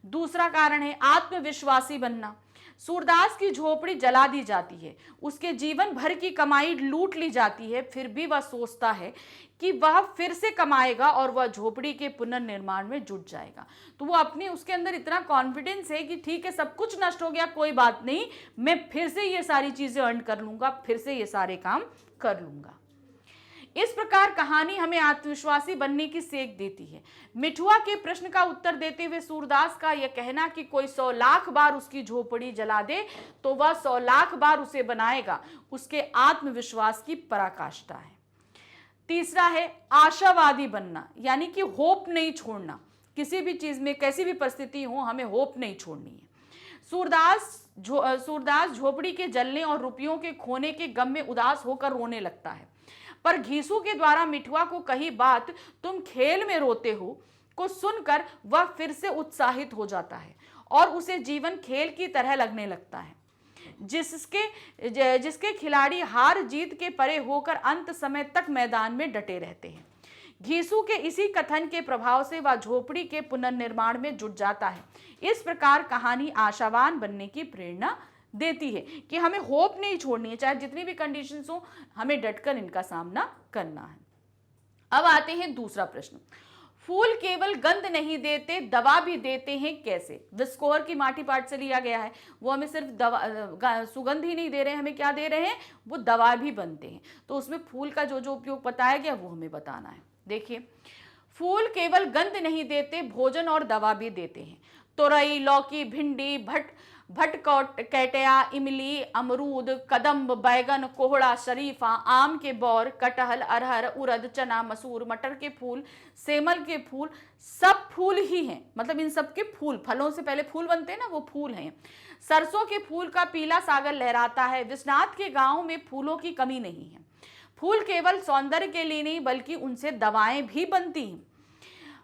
दूसरा कारण है आत्मविश्वासी बनना। सूरदास की झोपड़ी जला दी जाती है, उसके जीवन भर की कमाई लूट ली जाती है, फिर भी वह सोचता है कि वह फिर से कमाएगा और वह झोपड़ी के पुनर्निर्माण में जुट जाएगा। तो वो अपने उसके अंदर इतना कॉन्फिडेंस है कि ठीक है, सब कुछ नष्ट हो गया, कोई बात नहीं, मैं फिर से ये सारी चीजें अर्न कर लूंगा, फिर से ये सारे काम कर लूंगा। इस प्रकार कहानी हमें आत्मविश्वासी बनने की सीख देती है। मिठुआ के प्रश्न का उत्तर देते हुए सूरदास का यह कहना कि कोई 100 लाख बार उसकी झोपड़ी जला दे तो वह 100 लाख बार उसे बनाएगा, उसके आत्मविश्वास की पराकाष्ठा है। तीसरा है आशावादी बनना, यानी कि होप नहीं छोड़ना। किसी भी चीज में, कैसी भी परिस्थिति हो, हमें होप नहीं छोड़नी है। सूरदास झोपड़ी के जलने और रुपयों के खोने के गम में उदास होकर रोने लगता है, पर घीसू के द्वारा मिठुआ को कही बात तुम खेल में रोते हो को सुनकर वह फिर से उत्साहित हो जाता है और उसे जीवन खेल की तरह लगने लगता है, जिसके खिलाड़ी हार जीत के परे होकर अंत समय तक मैदान में डटे रहते हैं। घीसू के इसी कथन के प्रभाव से वह झोपड़ी के पुनर्निर्माण में जुट जाता है। इस प्रकार कहानी आशावान बनने की प्रेरणा देती है कि हमें होप नहीं छोड़नी है, चाहे जितनी भी कंडीशंस हो, हमें डटकर इनका सामना करना है। अब आते हैं दूसरा प्रश्न, फूल केवल गंध नहीं देते, दवा भी देते हैं कैसे। विस्कोर की माटी पाठ से लिया गया है। वो हमें सिर्फ दवा, सुगंध ही नहीं दे रहे हैं, हमें क्या दे रहे हैं, वो दवा भी बनते हैं। तो उसमें फूल का जो जो उपयोग बताया गया वो हमें बताना है। देखिए, फूल केवल गंध नहीं देते, भोजन और दवा भी देते हैं। तोरई, लौकी, भिंडी, भटकैटिया, इमली, अमरूद, कदम्ब, बैगन, कोहड़ा, शरीफा, आम के बौर, कटहल, अरहर, उड़द, चना, मसूर, मटर के फूल, सेमल के फूल, सब फूल ही हैं। मतलब इन सब के फूल, फलों से पहले फूल बनते हैं ना, वो फूल हैं। सरसों के फूल का पीला सागर लहराता है। विश्वनाथ के गांव में फूलों की कमी नहीं है। फूल केवल सौंदर्य के लिए नहीं बल्कि उनसे दवाएं भी बनती हैं।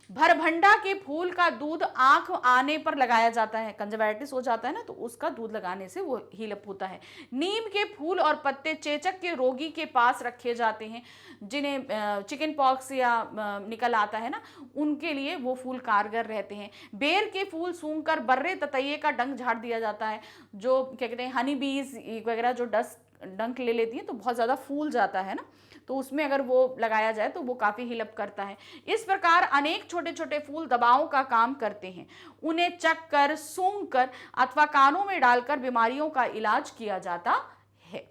भरभंडा के फूल का दूध आंख आने पर लगाया जाता है, कंजक्टिविटिस हो जाता है ना, तो उसका दूध लगाने से वो हील अप होता है। नीम के फूल और पत्ते चेचक के रोगी के पास रखे जाते हैं, जिन्हें चिकन पॉक्स या निकल आता है ना, उनके लिए वो फूल कारगर रहते हैं। बेर के फूल सूंघकर बर्रे ततैये का डंक झाड़ दिया जाता है, जो क्या कहते हैं हनी बीज वगैरह जो डंक ले लेती हैं तो बहुत ज़्यादा फूल जाता है ना, तो उसमें अगर वो लगाया जाए तो वो काफ़ी हिलअप करता है। इस प्रकार अनेक छोटे छोटे फूल दवाओं का काम करते हैं। उन्हें चख कर, सूंघ कर अथवा कानों में डालकर बीमारियों का इलाज किया जाता है।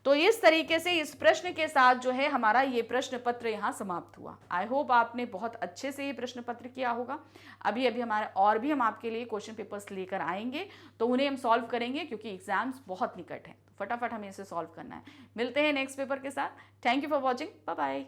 तो इस तरीके से इस प्रश्न के साथ जो है हमारा ये प्रश्न पत्र यहाँ समाप्त हुआ। आई होप आपने बहुत अच्छे से ये प्रश्न पत्र किया होगा। अभी अभी हमारे और भी हम आपके लिए क्वेश्चन पेपर्स लेकर आएंगे, तो उन्हें हम सॉल्व करेंगे क्योंकि एग्जाम्स बहुत निकट हैं, तो फटाफट हमें इसे सॉल्व करना है। मिलते हैं नेक्स्ट पेपर के साथ। Thank you for watching, bye bye.